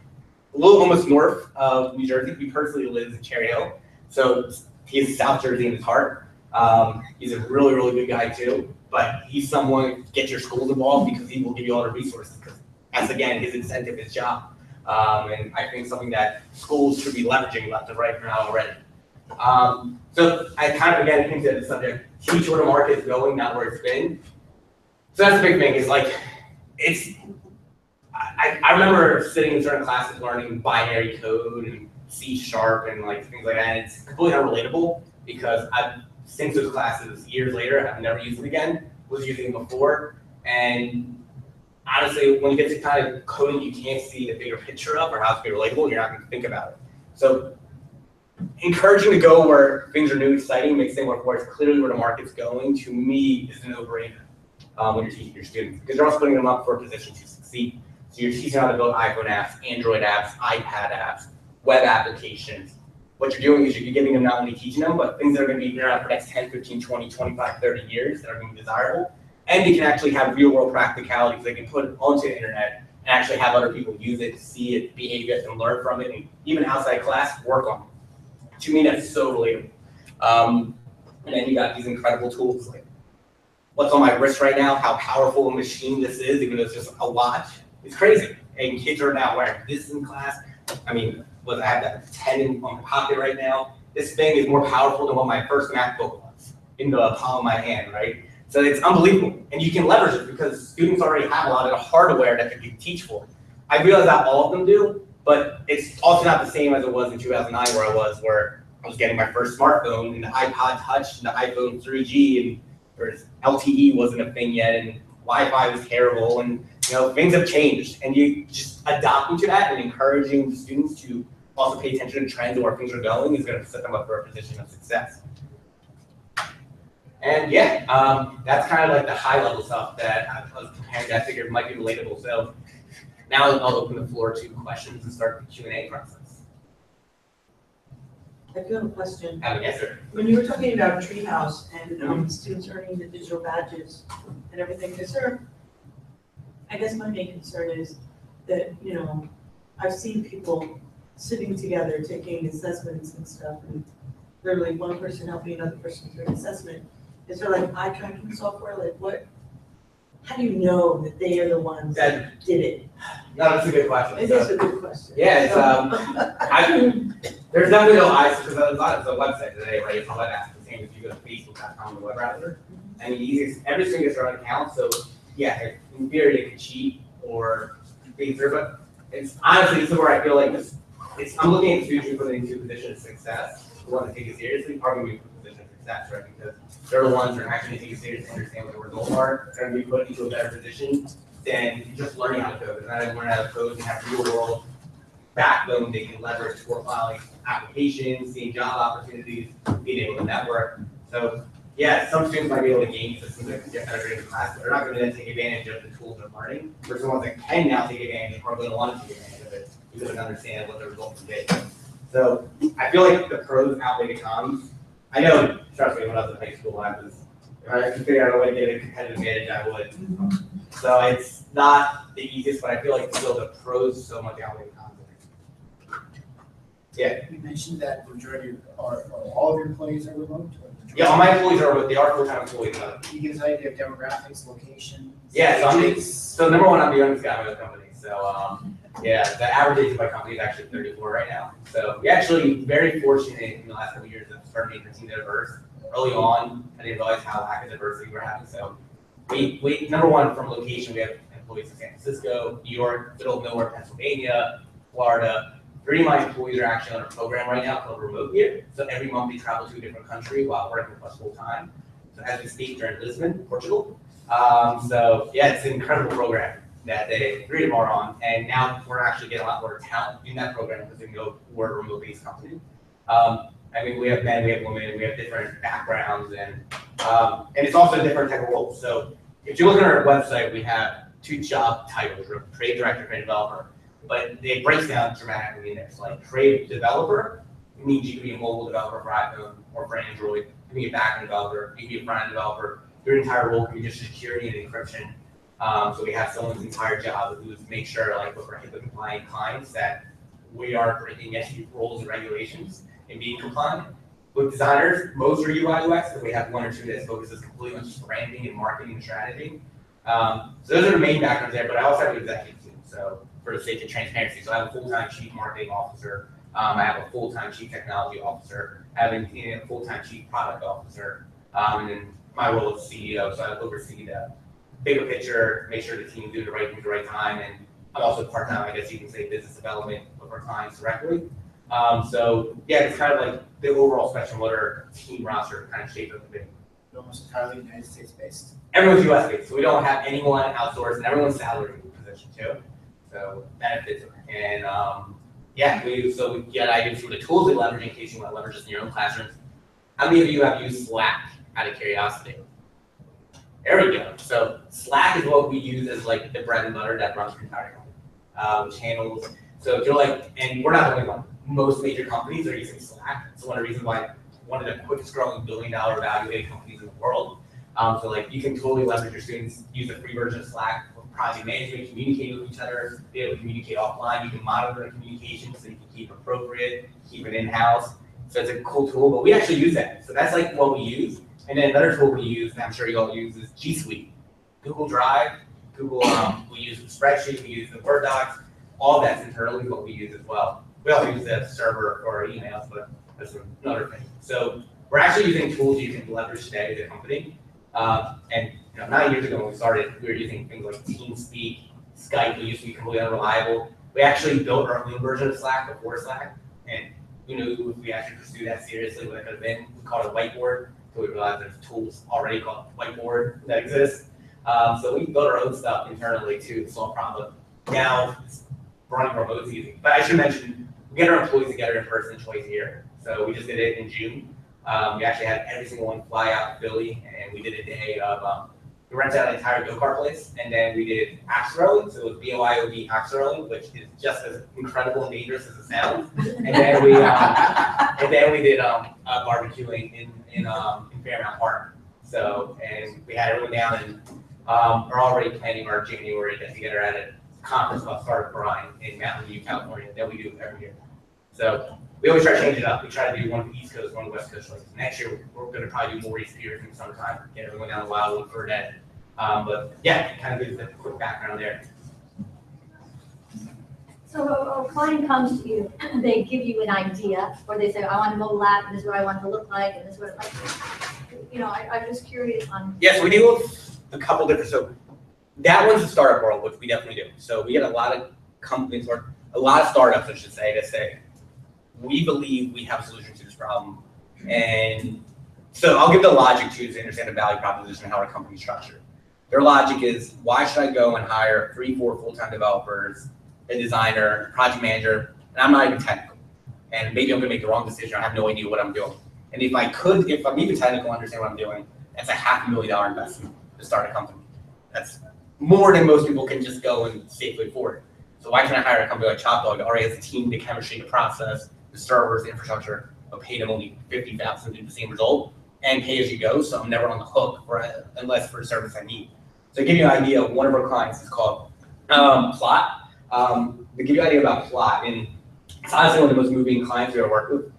a little almost north of New Jersey. He personally lives in Cherry Hill. So he's South Jersey in his heart. He's a really, really good guy too. But he's someone, get your schools involved because he will give you all the resources. Because that's again, his incentive, his job. And I think something that schools should be leveraging left and right now already. So I kind of again hinted at the subject, teach where the market is going, not where it's been. So that's the big thing, is like, I remember sitting in certain classes learning binary code and C# and like things like that. And it's completely unrelatable because I've, since those classes years later, I've never used it again, was using it before. And honestly, when you get to kind of coding, you can't see the bigger picture of or how it's going to be relatable, and you're not going to think about it. So encouraging to go where things are new, exciting, makes things work, where it's clearly where the market's going, to me, is a no-brainer when you're teaching your students, because you're also putting them up for a position to succeed. So you're teaching how to build iPhone apps, Android apps, iPad apps, web applications. What you're doing is you're giving them not only teaching them, but things that are going to be around for the next 10, 15, 20, 25, 30 years that are going to be desirable. And you can actually have real world practicalities they can put it onto the internet and actually have other people use it, see it, behave it, and learn from it, and even outside class, work on it. To me, that's so relatable. And then you got these incredible tools like what's on my wrist right now, how powerful a machine this is, even though it's just a watch. It's crazy. And kids are now wearing this in class. I mean, I have that 10 in my pocket right now. This thing is more powerful than what my first MacBook was in the palm of my hand, right? So it's unbelievable. And you can leverage it because students already have a lot of the hardware that they can teach for. I realize that all of them do, but it's also not the same as it was in 2009 where I was getting my first smartphone and the iPod Touch and the iPhone 3G and LTE wasn't a thing yet and Wi-Fi was terrible, and you know, things have changed, and you just adapting to that and encouraging students to also pay attention to trends and where things are going is going to set them up for a position of success. And yeah, that's kind of like the high level stuff that I was comparing that I figured might be relatable. So now I'll open the floor to questions and start the Q&A process. I do have a question. Yes, sir. When you were talking about Treehouse and students earning the digital badges and everything, I guess my main concern is that, I've seen people sitting together taking assessments and stuff, and literally one person helping another person through an assessment. Is there like eye tracking software? Like how do you know that they are the ones that did it? No, that's a good question. It is a good question. Yeah, it's, there's definitely no eyes because it's a website today, right? It's a web app. The same if you go to facebook.com, the web browser. And everything gets their own account. So yeah, in theory, it could cheat or things there, but it's honestly somewhere I feel like I'm looking at the future putting into a position of success. The ones that take it seriously are going to be put in a position of success, right? Because they're the ones that are actually taking it seriously, understand what the results are, going to be put into a better position than just learning how to code. And then learn how to code and have real world backbone they can leverage for filing applications, seeing job opportunities, being able to network. So yeah, some students might be able to gain systems that can get better in class, but they're not going to then take advantage of the tools they're learning. Versus the ones that can now take advantage are going to want to take advantage of it because they understand what the results will be. So I feel like the pros outweigh the cons. I know, trust me, when I was in high school, if I could figure out a way to get a competitive advantage, I would. So it's not the easiest, but I feel like still the pros so much outweigh the cons. Yeah. You mentioned that the majority are all of your employees are remote? Yeah, all my employees are, they are full-time employees. Can you give us an idea of demographics, location? Yeah, so number one, I'm the youngest guy in my company. So yeah, the average age of my company is actually 34 right now. So we're actually very fortunate in the last couple of years of starting making our team diverse. Early on, I didn't realize how lack of diversity we're having. So we number one, from location, we have employees in San Francisco, New York, middle of nowhere, Pennsylvania, Florida. 3 of my employees are actually on a program right now called Remote Year. So every month they travel to a different country while working with us full time. So as we speak, they're in Lisbon, Portugal. So yeah, it's an incredible program that 3 of them are on. And now we're actually getting a lot more talent in that program because we can go work a remote-based company. I mean, we have men, we have women, we have different backgrounds, and it's also a different type of role. So if you look at our website, we have 2 job titles: trade director, trade developer. But it breaks down dramatically in there. So like trade developer means you can be a mobile developer for iPhone or for Android. You can be a backend developer. You can be a front-end developer. Your entire role can be just security and encryption. So we have someone's entire job who is make sure, like with our HIPAA compliant clients, that we are breaking any rules and regulations and being compliant. With designers, most are UI UX, but we have 1 or 2 that focuses completely on just branding and marketing and strategy. So those are the main backgrounds there, but I also have an executive team. So for the sake of transparency. So I have a full-time chief marketing officer. I have a full-time chief technology officer. I have a full-time chief product officer. And then my role is CEO. So I oversee the bigger picture, make sure the team's doing the right thing at the right time. And I'm also part-time, I guess you can say, business development with our clients directly. So yeah, it's kind of like the overall spectrum, what our team roster kind of shape of the big. Almost entirely United States based. Everyone's US based, so we don't have anyone outsourced, and everyone's salary position too. So benefits, and yeah, so we get ideas for the tools we leverage in case you want to leverage this in your own classrooms. How many of you have used Slack out of curiosity? There we go. So Slack is what we use as like the bread and butter that runs your entire company. Channels. So if you're like, and we're not the only one. Most major companies are using Slack. It's one of the reasons why one of the quickest growing $1 billion evaluated companies in the world. So like you can totally leverage your students, use the free version of Slack for project management, communicate with each other, be able to communicate offline. You can monitor the communication so you can keep it appropriate, keep it in-house. So it's a cool tool, but we actually use that. So that's like what we use. And then another tool we use, and I'm sure you all use, is G Suite. Google Drive, we use the spreadsheet, we use the Word docs, all that's internally what we use as well. We also use the server for our emails, but that's another thing. So we're actually using tools you can leverage today as a company. And 9 years ago when we started, we were using things like TeamSpeak, Skype. We used to be completely unreliable. We actually built our own version of Slack before Slack, and who knew if we actually pursued that seriously, what it could have been. We called it Whiteboard, so we realized there's tools already called Whiteboard that exist. So we built our own stuff internally to solve problems. Now, running remote is easy. But I should mention, we get our employees together in person twice a year. So we just did it in June. We actually had every single one fly out to Philly, and we did a day of, we rented out an entire go-kart place, and then we did axe throwing, so it was BYOD axe throwing, which is just as incredible and dangerous as it sounds. And then we did barbecuing in Fairmount Park. So, and we had everyone down, and we're already planning our January get-together at a conference called Startup Grind in Mountain View, California, that we do every year. So we always try to change it up. We try to do one on the East Coast, one on the West Coast. Like next year, we're going to probably do more East Piers in the summertime, get everyone down the Wildwood for a day. But yeah, kind of gives a quick background there. So a client comes to you, they give you an idea, or they say, I want a mobile app, and this is what I want it to look like, and this is what it like. You know, I'm just curious on. Yes, we deal with a couple different, so that one's the startup world, which we definitely do. So we get a lot of companies, or a lot of startups, I should say, that say, we believe we have a solution to this problem. And so I'll give the logic to understand the value proposition and how our company's structured. Their logic is, why should I go and hire 3-4 full-time developers, a designer, a project manager, and I'm not even technical. And maybe I'm gonna make the wrong decision, I have no idea what I'm doing. And if I'm even technical, understand what I'm doing, that's a $500,000 investment to start a company. That's more than most people can just go and safely afford. So why can't I hire a company like Dawg that already has the team, the chemistry, the process, the servers, the infrastructure, but pay them only $50,000 to do the same result, and pay as you go, so I'm never on the hook unless for a service I need. So to give you an idea, one of our clients is called Plot. To give you an idea about Plot, and it's honestly one of the most moving clients we ever worked with.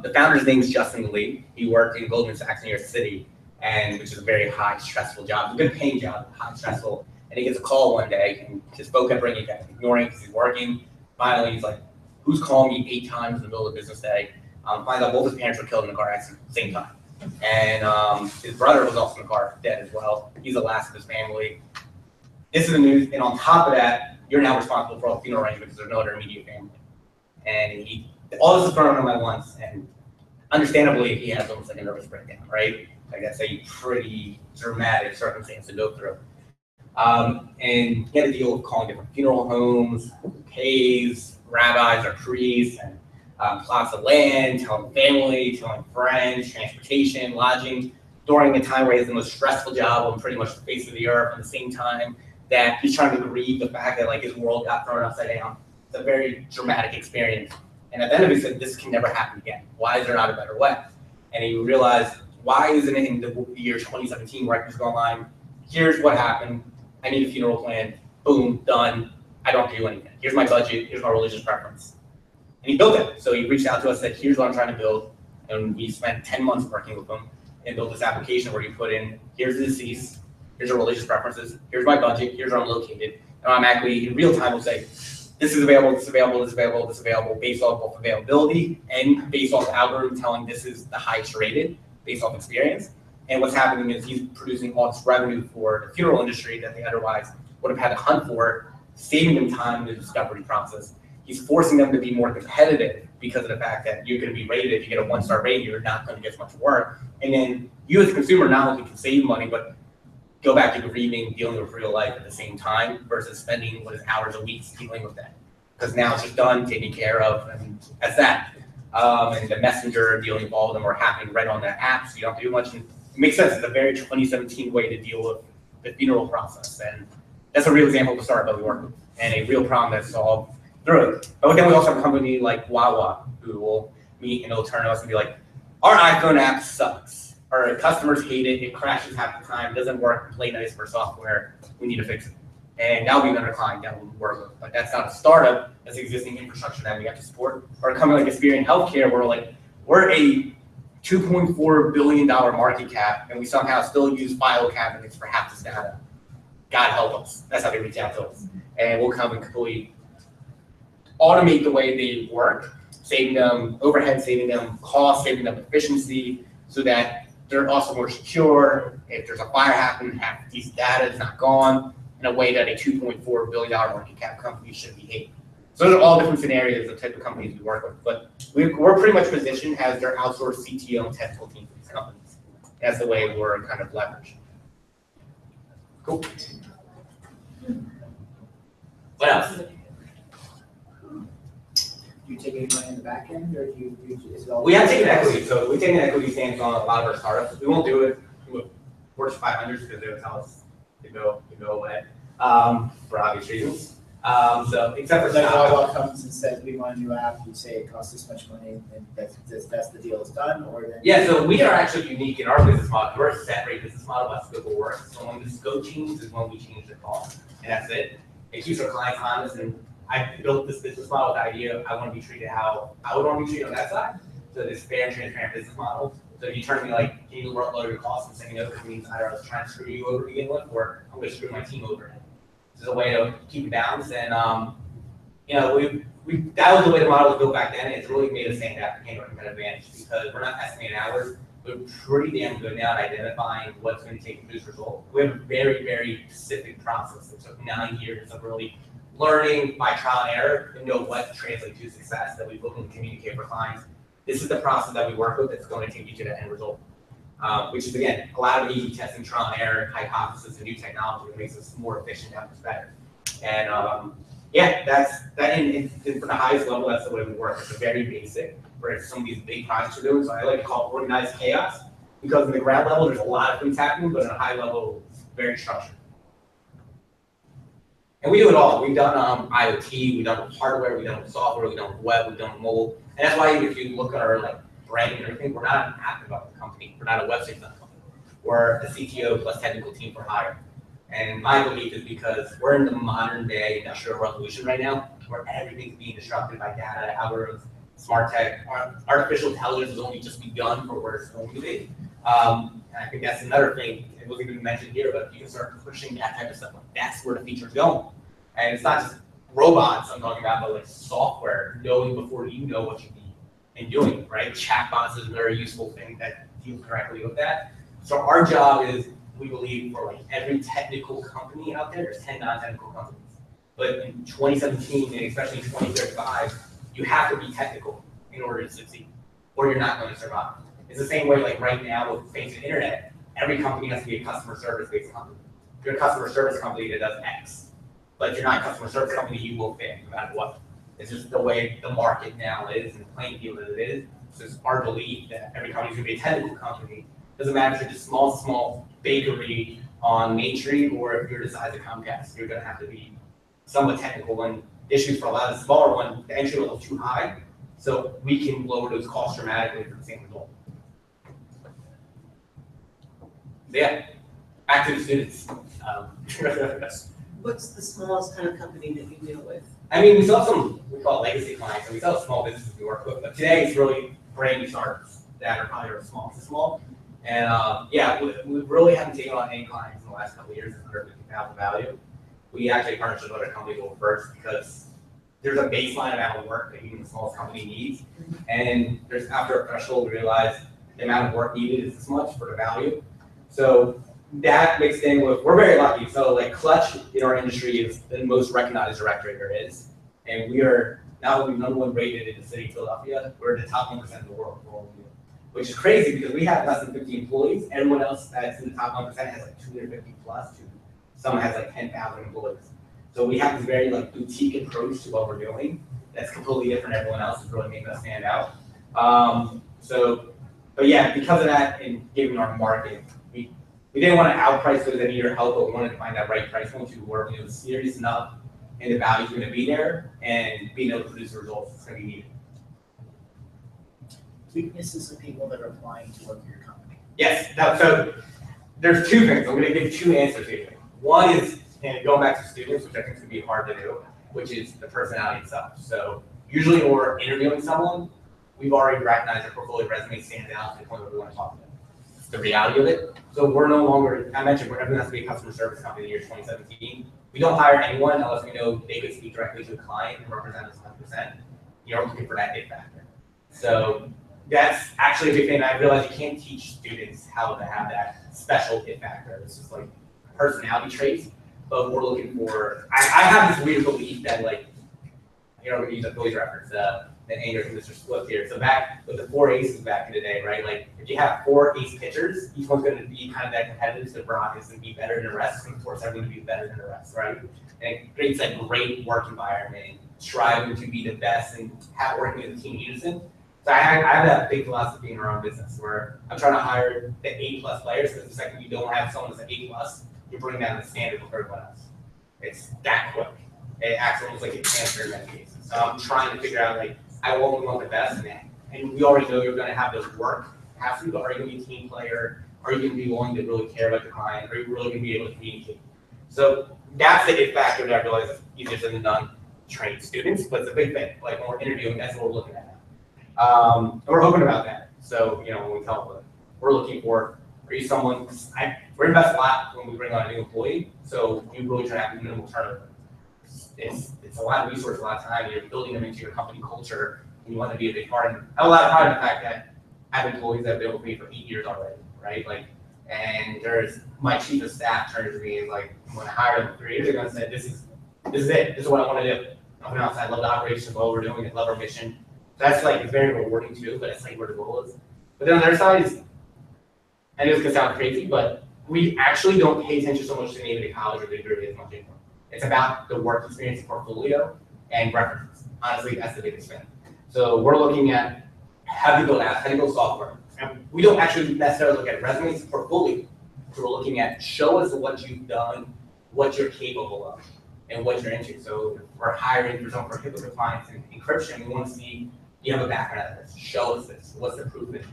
The founder's name is Justin Lee. He worked in Goldman Sachs in New York City, which is a very high stressful job, a good paying job, high stressful. And he gets a call one day, and his phone kept ringing, kept ignoring because he's working. Finally, he's like, who's calling me 8 times in the middle of the business day? Finds out both his parents were killed in a car accident at the same time. And his brother was also in the car, dead as well. He's the last of his family. This is the news, and on top of that, you're now responsible for all the funeral arrangements because there's no other immediate family. And all this is thrown on him at once, and understandably, he has almost like a nervous breakdown, right? Like that's a pretty dramatic circumstance to go through. And he had to deal with calling different funeral homes, pays, rabbis or priests, and plots of land, telling family, telling friends, transportation, lodging, during a time where he has the most stressful job on pretty much the face of the earth, at the same time that he's trying to grieve the fact that like his world got thrown upside down. It's a very dramatic experience. And at the end of it, he said, this can never happen again. Why is there not a better way? And he realized, why isn't it in the year 2017 where I can just go online, here's what happened, I need a funeral plan, boom, done, I don't do anything. Here's my budget, here's my religious preference. And he built it. So he reached out to us and said, here's what I'm trying to build. And we spent 10 months working with him and built this application where you put in, here's the deceased, here's our religious preferences, here's my budget, here's where I'm located. And automatically, in real time, will say, this is available, this is available, this is available, this is available, based off both availability and based off the algorithm telling this is the highest rated, based off experience. And what's happening is he's producing all this revenue for the funeral industry that they otherwise would have had to hunt for, saving them time in the discovery process. He's forcing them to be more competitive because of the fact that you're going to be rated. If you get a 1-star rating, you're not going to get as much work. And then you as a consumer not only can save money, but go back to grieving, dealing with real life at the same time versus spending what is hours a week dealing with that. Because now it's just done, taken care of, and that's that. And the messenger dealing with all of them are happening right on that app, so you don't have to do much. And it makes sense. It's a very 2017 way to deal with the funeral process. And that's a real example of a startup that we work with and a real problem that's solved through it. But then we also have a company like Wawa who will meet and they'll turn to us and be like, our iPhone app sucks. Our customers hate it. It crashes half the time. It doesn't work. Play nice for software. We need to fix it. And that'll be another client that we'll work with. But that's not a startup. That's existing infrastructure that we have to support. Or a company like Experian Healthcare, we're a $2.4 billion market cap, and we somehow still use file cabinets for half this data. God help us. That's how they reach out to us. And we'll come and completely automate the way they work, saving them overhead, saving them cost, saving them efficiency, so that they're also more secure. If there's a fire happening, half these data is not gone in a way that a $2.4 billion market cap company should behave. So those are all different scenarios of the type of companies we work with. But we're pretty much positioned as their outsourced CTO and technical team for these companies. That's the way we're kind of leveraged. Cool. What else? you take any money in the back end, or is it all? We have taken equity, so we've taken equity stance on a lot of our startups. We won't do it with Fortune 500s because they would tell us to go away, for obvious reasons. So except for Like stock. Dawg comes and says, we want a new app, you say it costs this much money, and that's the deal is done, or then? Yeah, so we are actually unique in our business model. We're a set rate business model, that's scope of work. So when the scope changes is when we change the cost, and that's it. It keeps our clients honest, and I built this business model with the idea I want to be treated how I would want to be treated on that side. So this fair and transparent business model. So if you turn to me like, can you lower your costs and saying no, it means either I was trying to screw you over to begin with, or I'm going to screw my team over. This is a way to keep it balanced, and you know, that was the way the model was built back then. It's really made us stand out, became our competitive advantage because we're not estimating hours. We're pretty damn good now at identifying what's going to take to produce results. We have a very, very specific process. It took 9 years of really learning by trial and error to know what translates to success that we look and communicate with clients. This is the process that we work with that's going to take you to the end result, which is, again, a lot of easy testing, trial and error, hypothesis, and new technology that makes us more efficient and better. And yeah, that's that. And for the highest level, that's the way we work. It's a very basic for some of these big projects we're doing. So I like to call it organized chaos because in the ground level, there's a lot of things happening, but at a high level, it's very structured. And we do it all. We've done IoT, we've done hardware, we've done software, we've done web, we've done mobile. And that's why if you look at our like branding and everything, we're not an app development company. We're not a website development company. We're a CTO plus technical team for hire. And my belief is because we're in the modern day industrial revolution right now, where everything's being disrupted by data, algorithms, smart tech, artificial intelligence has only just begun for where it's going to be. And I think that's another thing, it wasn't even mentioned here, but you can start pushing that type of stuff. Like that's where the future's going. And it's not just robots I'm talking about, but like software, knowing before you know what you need and doing it, right? Chatbots is a very useful thing that deals directly with that. So our job is, we believe for like every technical company out there, there's 10 non-technical companies. But in 2017, and especially in 2035, you have to be technical in order to succeed, or you're not going to survive. It's the same way like right now with face the internet, every company has to be a customer service-based company. If you're a customer service company that does X, but if you're not a customer service company, you will fail no matter what. It's just the way the market now is and the playing field that it is. So it's our belief that every company is going to be a technical company. Doesn't matter if you're just small bakery on Main Street or if you're the size of Comcast, you're going to have to be somewhat technical. And issues for a lot of the smaller ones, the entry level is too high, so we can lower those costs dramatically for the same result. So yeah, back to the students. What's the smallest kind of company that you deal with? I mean, we still have some, we call it legacy clients, and we still have small businesses we work with, but today it's really brand new startups that are probably our small. And yeah, we really haven't taken on any clients in the last couple of years that's under 50,000 value. We actually partnered with other companies over first because there's a baseline amount of work that even the smallest company needs. And there's after a threshold, we realize the amount of work needed is this much for the value. So that mixed in with, we're very lucky. So like Clutch in our industry is the most recognized directory there is. And we are not only #1 rated in the city of Philadelphia, we're in the top 1% of the world for all of you. Which is crazy because we have less than 50 employees. Everyone else that's in the top 1% has like 250 plus. Some has like 10,000 employees. So we have this very like boutique approach to what we're doing. That's completely different than everyone else. It's really making us stand out. But yeah, because of that and given our market, we didn't want to outprice those that need our help, but we wanted to find that right price point to where it was serious enough and the value's going to be there and being able to produce the results that's going to be needed. Weaknesses of people that are applying to work for your company. Yes, so there's two things. I'm going to give two answers here. One is, and going back to students, which I think is going to be hard to do, which is the personality itself. So usually when we're interviewing someone, we've already recognized their portfolio resume stands out to the point where we want to talk to them. It's the reality of it. So we're no longer, I mentioned, everyone has to be a customer service company in the year 2017. We don't hire anyone unless we know they could speak directly to a client and represent us 100%. You're looking for that it factor. So that's actually a big thing. I realize you can't teach students how to have that special it factor. It's just like personality traits, but we're looking for, I have this weird belief that like, you know, we're gonna use a Phillies reference, the anger from Mr. Swift here. So back with the 4 aces back in the day, right? Like if you have 4 ace pitchers, each one's gonna be kind of that competitive, so Brock is gonna be better than the rest, and force everyone to be better than the rest, right? And it creates that great work environment. striving to be the best and working as a team unison. So I have that big philosophy in our own business where I'm trying to hire the A+ players, because the second you don't have someone that's an A+, you bring down the standard of everyone else. It's that quick. It acts almost like a cancer in many cases. So I'm trying to figure out, like, I only want the best, and we already know you're going to have those work capacity, but are you going to be a team player? Are you going to be willing to really care about the client? Are you really going to be able to communicate? So that's the it factor that I realize is easier said than done trained students, but it's a big thing. Like when we're interviewing, that's what we're looking at now. And we're open about that. So, you know, when we tell them, we're looking for, are you someone, we're invest a lot when we bring on a new employee, so we really try to have minimal turnover. It's a lot of resource, a lot of time. You're building them into your company culture, and you want to be a big part. And I have a lot of pride in the fact that I have employees that have been with me for 8 years already, right? Like, and there's my chief of staff turned to me and like, when I hired him 3 years ago and said, this is it. This is what I want to do. I'm outside, I love the operations, what we're doing, I love our mission. That's like, it's very rewarding to do, but it's like where the goal is. But then on the other side is, I know it's gonna sound crazy, but we actually don't pay attention so much to the name of the college or the degree as much anymore. It's about the work experience, portfolio, and references. Honestly, that's the biggest thing. So we're looking at how do you build apps, how do you build software. And we don't actually necessarily look at resumes, portfolio. So we're looking at show us what you've done, what you're capable of, and what you're into. So if we're hiring for someone for HIPAA compliance and encryption, we want to see you have a background at this. Show us this. What's the proof of it?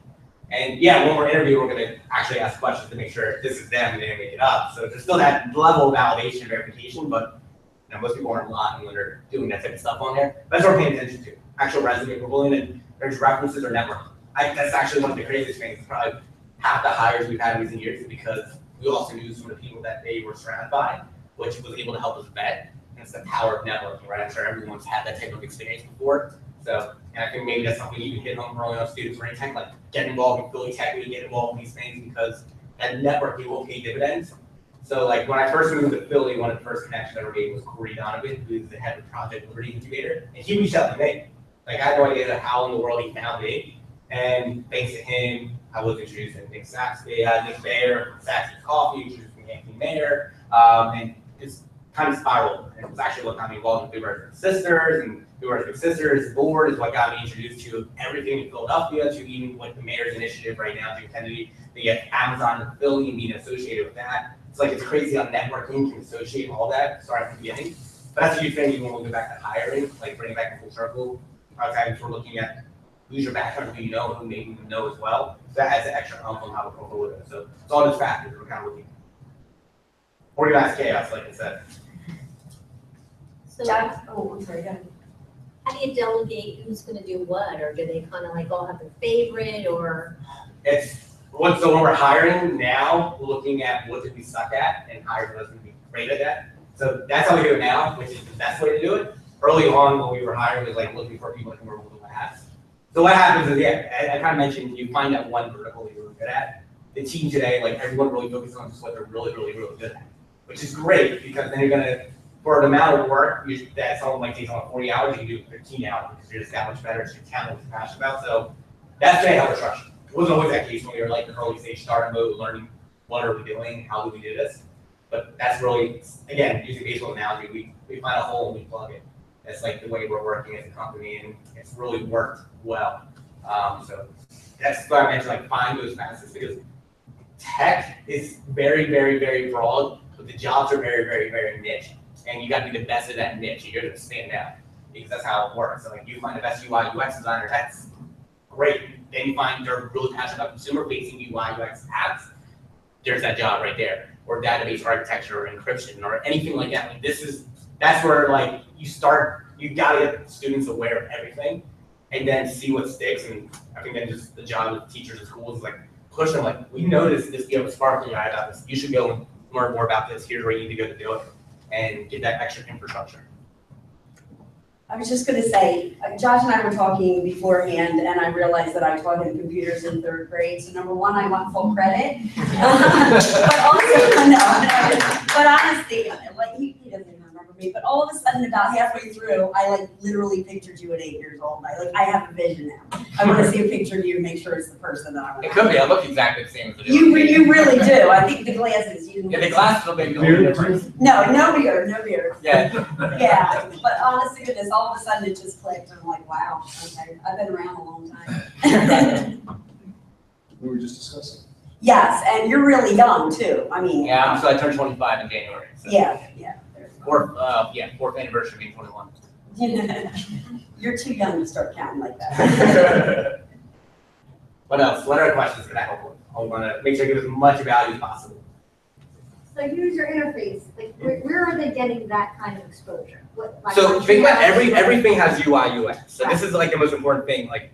And yeah, when we're interviewing, we're going to actually ask questions to make sure this is them and they didn't make it up. So there's still that level of validation, verification, but you know, most people aren't lying when they're doing that type of stuff on there. That's what we're paying attention to. Actual resume, we're willing to, there's references or network. That's actually one of the craziest things. Probably half the hires we've had in recent years is because we also knew some of the people that they were surrounded by, which was able to help us vet. And it's the power of networking, right? I'm sure everyone's had that type of experience before. So, and I think maybe that's something you can hit home early on students for any tech, like get involved in Philly Tech, really get involved in these things because that networking will pay dividends. So like when I first moved to Philly, one of the first connections I ever made was Corey Donovan, who's the head of Project Liberty Incubator, and he reached out to me. Like I had no idea how in the world he found me, and thanks to him, I was introduced to Nick Saxby, Nick Bayer, Saxby Coffee, introduced me to Anthony Mayer, and it's kind of spiraled. And it was actually what got me involved in Big Brothers Big Sisters, and Big Brothers Big Sisters board is what got me introduced to everything in Philadelphia, to even with the mayor's initiative right now, Jim Kennedy, to get Amazon in Philly and being associated with that. It's like it's crazy how networking can associate all that, starting at the beginning. But that's a huge thing even when we go back to hiring, like bringing back a full circle. A lot of times we're looking at who's your background, who you know, who maybe you know as well. So that adds an extra hump on how we go with it. So it's all those factors we're kind of looking at. Organized chaos, like I said. So I'm sorry, go ahead. how do you delegate who's gonna do what, or do they kind of like all have a favorite, or? So when we're hiring now, we're looking at what did we suck at and hire those going to be great at that. So that's how we do it now, which is the best way to do it. Early on when we were hiring was like looking for people that can work with labs. So what happens is, I kind of mentioned, you find that one vertical you're really good at. The team today, like everyone really focuses on just what they're really, really, really good at, which is great because then you're going to, for the amount of work that someone might take on 40 hours, you can do 15 hours because you're just that much better. It's your talent and passionate about. So that's today how we're structured. It wasn't always that case when we were like in early stage startup mode, learning what are we doing, how do we do this. But that's really, again, using baseball analogy, we find a hole and we plug it. That's like the way we're working as a company, and it's really worked well. So that's why I mentioned like find those facets, because tech is very, very, very broad, but the jobs are very, very, very niche. And you got to be the best at that niche. You're going to stand out because that's how it works. So like you find the best UI UX designer, that's great. Then you find they're really passionate about consumer-facing UI UX apps. There's that job right there, or database architecture, or encryption, or anything like that. Like that's where like you gotta get students aware of everything, and then see what sticks. And I think then just the job of teachers and schools is like push them. Like we noticed this, you have a spark in your eye about this. You should go and learn more about this. Here's where you need to go to do it, and get that extra infrastructure. I was just going to say, Josh and I were talking beforehand, and I realized that I taught him computers in 3rd grade. So number one, I want full credit. But also, but honestly, like he doesn't even remember me, but all of a sudden, about halfway through, I like literally pictured you at 8 years old. I have a vision now. I want to see a picture of you and make sure it's the person that I want. It could be, I look exactly the same as the You really do. I think the glasses, you Yeah, the glasses will make a little Beard, difference. No beard. Yeah. Yeah, but honest to goodness, all of a sudden it just clicked. I'm like, wow, okay, I've been around a long time. We were just discussing. Yes, and you're really young too. I mean. Yeah, so I turned 25 in January. So. Yeah. Fourth anniversary being 21. You're too young to start counting like that. What else? What other questions can I help with? I want to make sure I give as much value as possible. So user interface, like where are they getting that kind of exposure? So think about everything has UI UX. So this is like the most important thing. Like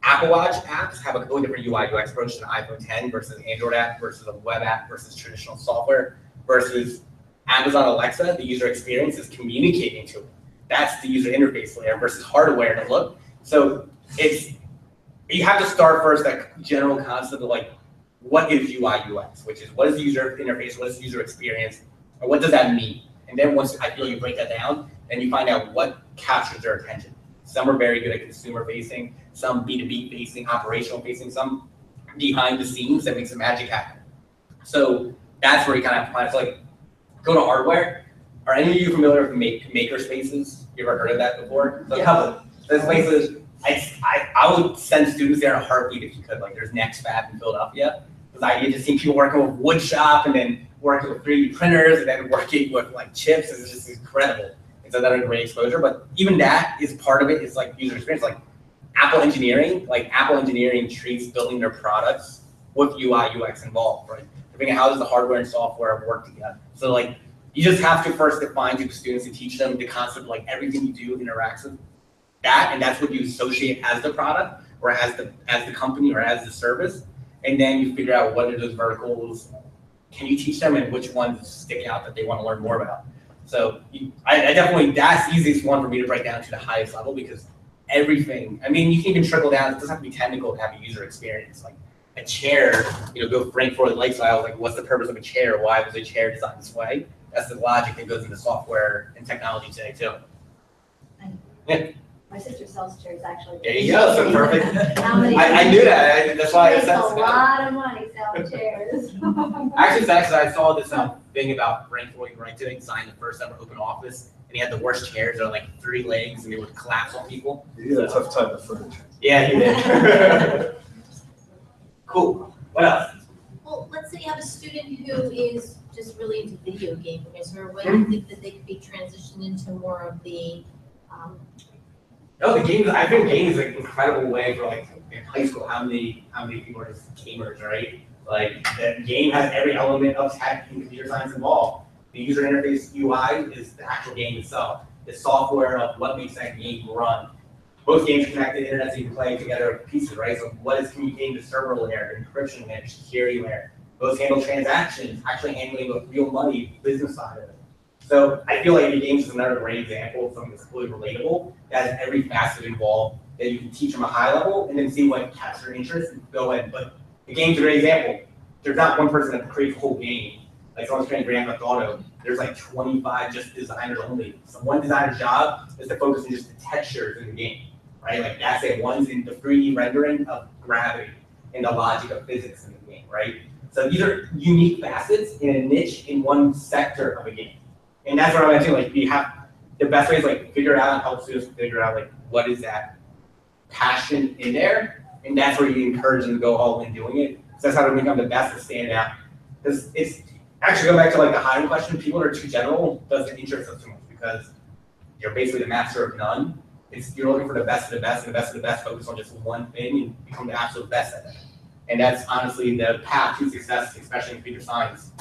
Apple Watch apps have a completely different UI UX approach than iPhone 10 versus Android app versus a web app versus traditional software versus Amazon Alexa. The user experience is communicating to it. That's the user interface layer versus hardware to look. So you have to start first that general concept of like, what is UI UX, which is what is the user interface, what is the user experience, or what does that mean? And then once I feel you break that down, then you find out what captures their attention. Some are very good at consumer facing, some B2B facing, operational facing, some behind the scenes that makes the magic happen. So that's where you kind of apply. It's like, go to hardware. Are any of you familiar with maker spaces? You ever heard of that before? So a couple. Those places, I would send students there in a heartbeat if you could. Like there's Next Fab in Philadelphia. Because I get to see people working with wood shop and then working with 3D printers and then working with like chips. It's just incredible. It's another great exposure. But even that is part of it. It's like user experience. Like Apple engineering treats building their products with UI UX involved, right? Figuring out how does the hardware and software work together. So like you just have to first define to the students and teach them the concept of like everything you do interacts with that, and that's what you associate as the product or as the company or as the service. And then you figure out what are those verticals can you teach them and which ones stick out that they want to learn more about. So I definitely, that's the easiest one for me to break down to the highest level because everything, I mean, you can even trickle down, it doesn't have to be technical to have a user experience. Like a chair, go bring forward the lifestyle, like what's the purpose of a chair? Why was a chair designed this way? That's the logic that goes into software and technology today too. Yeah. My sister sells chairs actually. There you go, so perfect. I knew that, that's why I makes said a lot of money selling chairs. Actually, it's actually, I saw this thing about Frank Lloyd Wright today, designed the first ever open office, and he had the worst chairs that are like 3 legs, and they would collapse on people. He had a tough time with furniture. Yeah, he did. Cool. What else? Well, let's say you have a student who is just really into video gaming. Is there a way you think that they could be transitioned into more of the No, the games. I think games is an incredible way for like in high school. How many people are just gamers, right? Like the game has every element of tech and computer science involved. The user interface UI is the actual game itself. The software of what makes that game run. Most games are connected to the internet, so you can play together pieces, right? So what is communicating the server layer, encryption layer, security layer? Those handle transactions, actually handling the real money business side of it. So I feel like the games is another great example of something that's completely relatable, that has every facet involved, that you can teach them a high level and then see what captures their interest and go in. But the game's a great example. There's not one person that creates a whole game. Like someone's creating Grand Theft Auto, there's like 25 just designers only. So one designer's job is to focus on just the textures in the game, right? Like that's it. One's in the 3D rendering of gravity and the logic of physics in the game, right? So these are unique facets in a niche in one sector of a game. And that's what I'm gonna do. Like you have the best way is like figure it out and help students figure out like what is that passion in there, and that's where you encourage them to go all in doing it. So that's how to become the best to stand out. Because it's actually going back to like the hiring question. People that are too general doesn't interest us too much because you're basically the master of none. You're looking for the best of the best and the best of the best. Focus on just one thing and become the absolute best at that. And that's honestly the path to success, especially in computer science.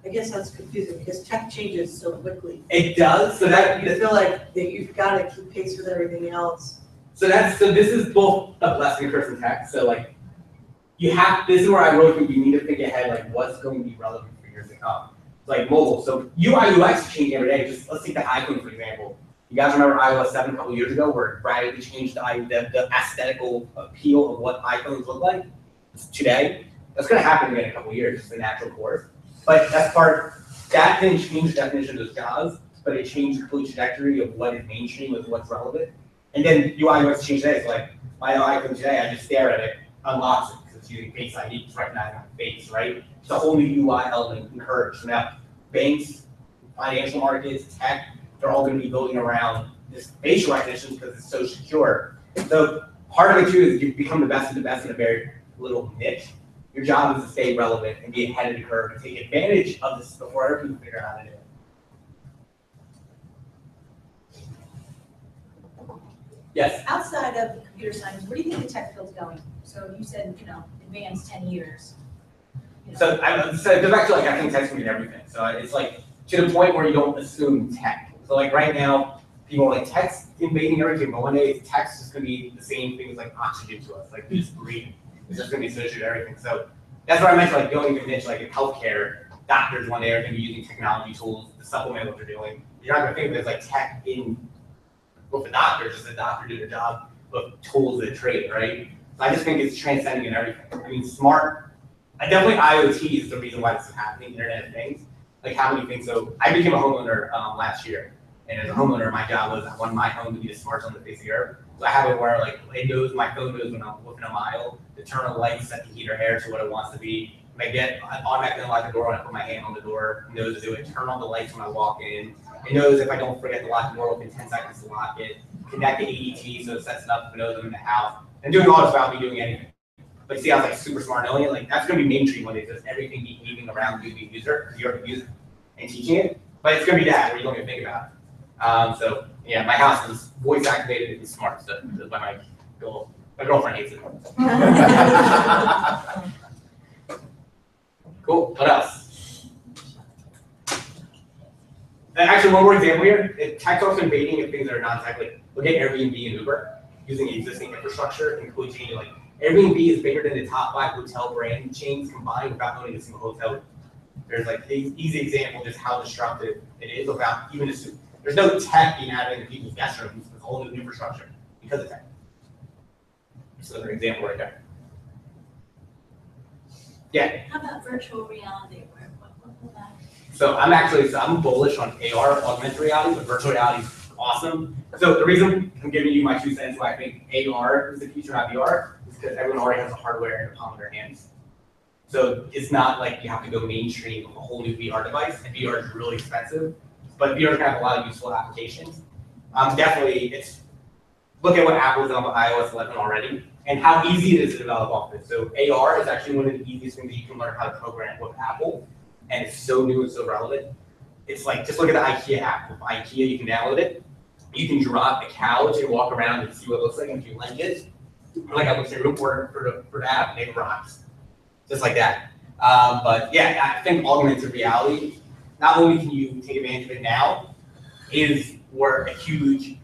I guess that's confusing because tech changes so quickly. It does. So that I feel like that you've got to keep pace with everything else. So this is both a blessing and a curse in tech. So like this is where I really think you need to think ahead, like what's going to be relevant for years to come. It's like mobile. So UI UX is changing every day. Just let's take the iPhone for example. You guys remember iOS 7 a couple years ago where it radically changed the aesthetical appeal of what iPhones look like today? That's going to happen again in a couple years, just a natural course. But that's part that didn't change the definition of those jobs, but it changed the complete trajectory of what is mainstream with what's relevant. And then UI UX changed today. So like my iPhone today, I just stare at it, unlocks it because it's using Face ID to recognize my face, right? It's a whole new UI element encouraged. So now banks, financial markets, tech, they're all going to be building around this facial recognition because it's so secure. So part of it too is you become the best of the best in a very little niche. Your job is to stay relevant and be ahead of the curve and take advantage of this before other people figure out how to do it. Yes. Outside of computer science, where do you think the tech field's going? So you said, advanced 10 years. So it goes back to like I think tech's gonna be everything. So it's like to the point where you don't assume tech. So like right now, people are like tech's invading everything, but one day tech's just gonna be the same thing as like oxygen to us, like just breathing. It's just gonna be associated with everything. So that's what I mentioned, like going to niche, like in healthcare, doctors one day are gonna be using technology tools to supplement what they're doing. You're not gonna think there's like tech in with the doctor, just a doctor doing a job with tools that trade, right? So I just think it's transcending in everything. I mean, definitely IoT is the reason why this is happening, Internet of Things. Like how many things, so I became a homeowner last year. And as a homeowner, my job was I want my home to be the smartest on the face of the earth. So I have it where like it knows, my phone knows when I'm within a mile, to turn on the light, set the heater hair to what it wants to be. When I get automatically unlock the door when I put my hand on the door, it knows to do it, turn on the lights when I walk in. It knows if I don't forget to lock the door within 10 seconds to lock it. Connect the ADT so it sets it up if it knows I'm in the house. And doing all this without me doing anything. But you see, I was like super smart knowing it. Like that's gonna be mainstream one day, just everything behaving around you, the user, because you're the user and teaching it. But it's gonna be that where you don't even think about it. So yeah, my house is voice activated and smart. So that's why my girlfriend hates it. Cool. What else? Actually, one more example here. Tech's also invading if things are non-tech. Like look at Airbnb and Uber using existing infrastructure, including like Airbnb is bigger than the top 5 hotel brand chains combined without owning a single hotel. There's like an easy example just how disruptive it is without even assuming. There's no tech being added into people's guest rooms. There's a whole new infrastructure because of tech. Just another example right there. Yeah. How about virtual reality? What will that? So I'm bullish on AR, augmented reality, but virtual reality is awesome. So the reason I'm giving you my 2 cents why I think AR is the future, not VR, is because everyone already has the hardware in the palm of their hands. So it's not like you have to go mainstream with a whole new VR device, and VR is really expensive, but VR is gonna have a lot of useful applications. Definitely, look at what Apple's done with iOS 11 already, and how easy it is to develop off it. So AR is actually one of the easiest things that you can learn how to program with Apple, and it's so new and so relevant. It's like, just look at the IKEA app. With IKEA, you can download it. You can drop a couch and walk around and see what it looks like, and if you like it, like I looked at room for the app, and it rocks. Just like that. But yeah, I think augmented reality, not only can you take advantage of it now, we're a huge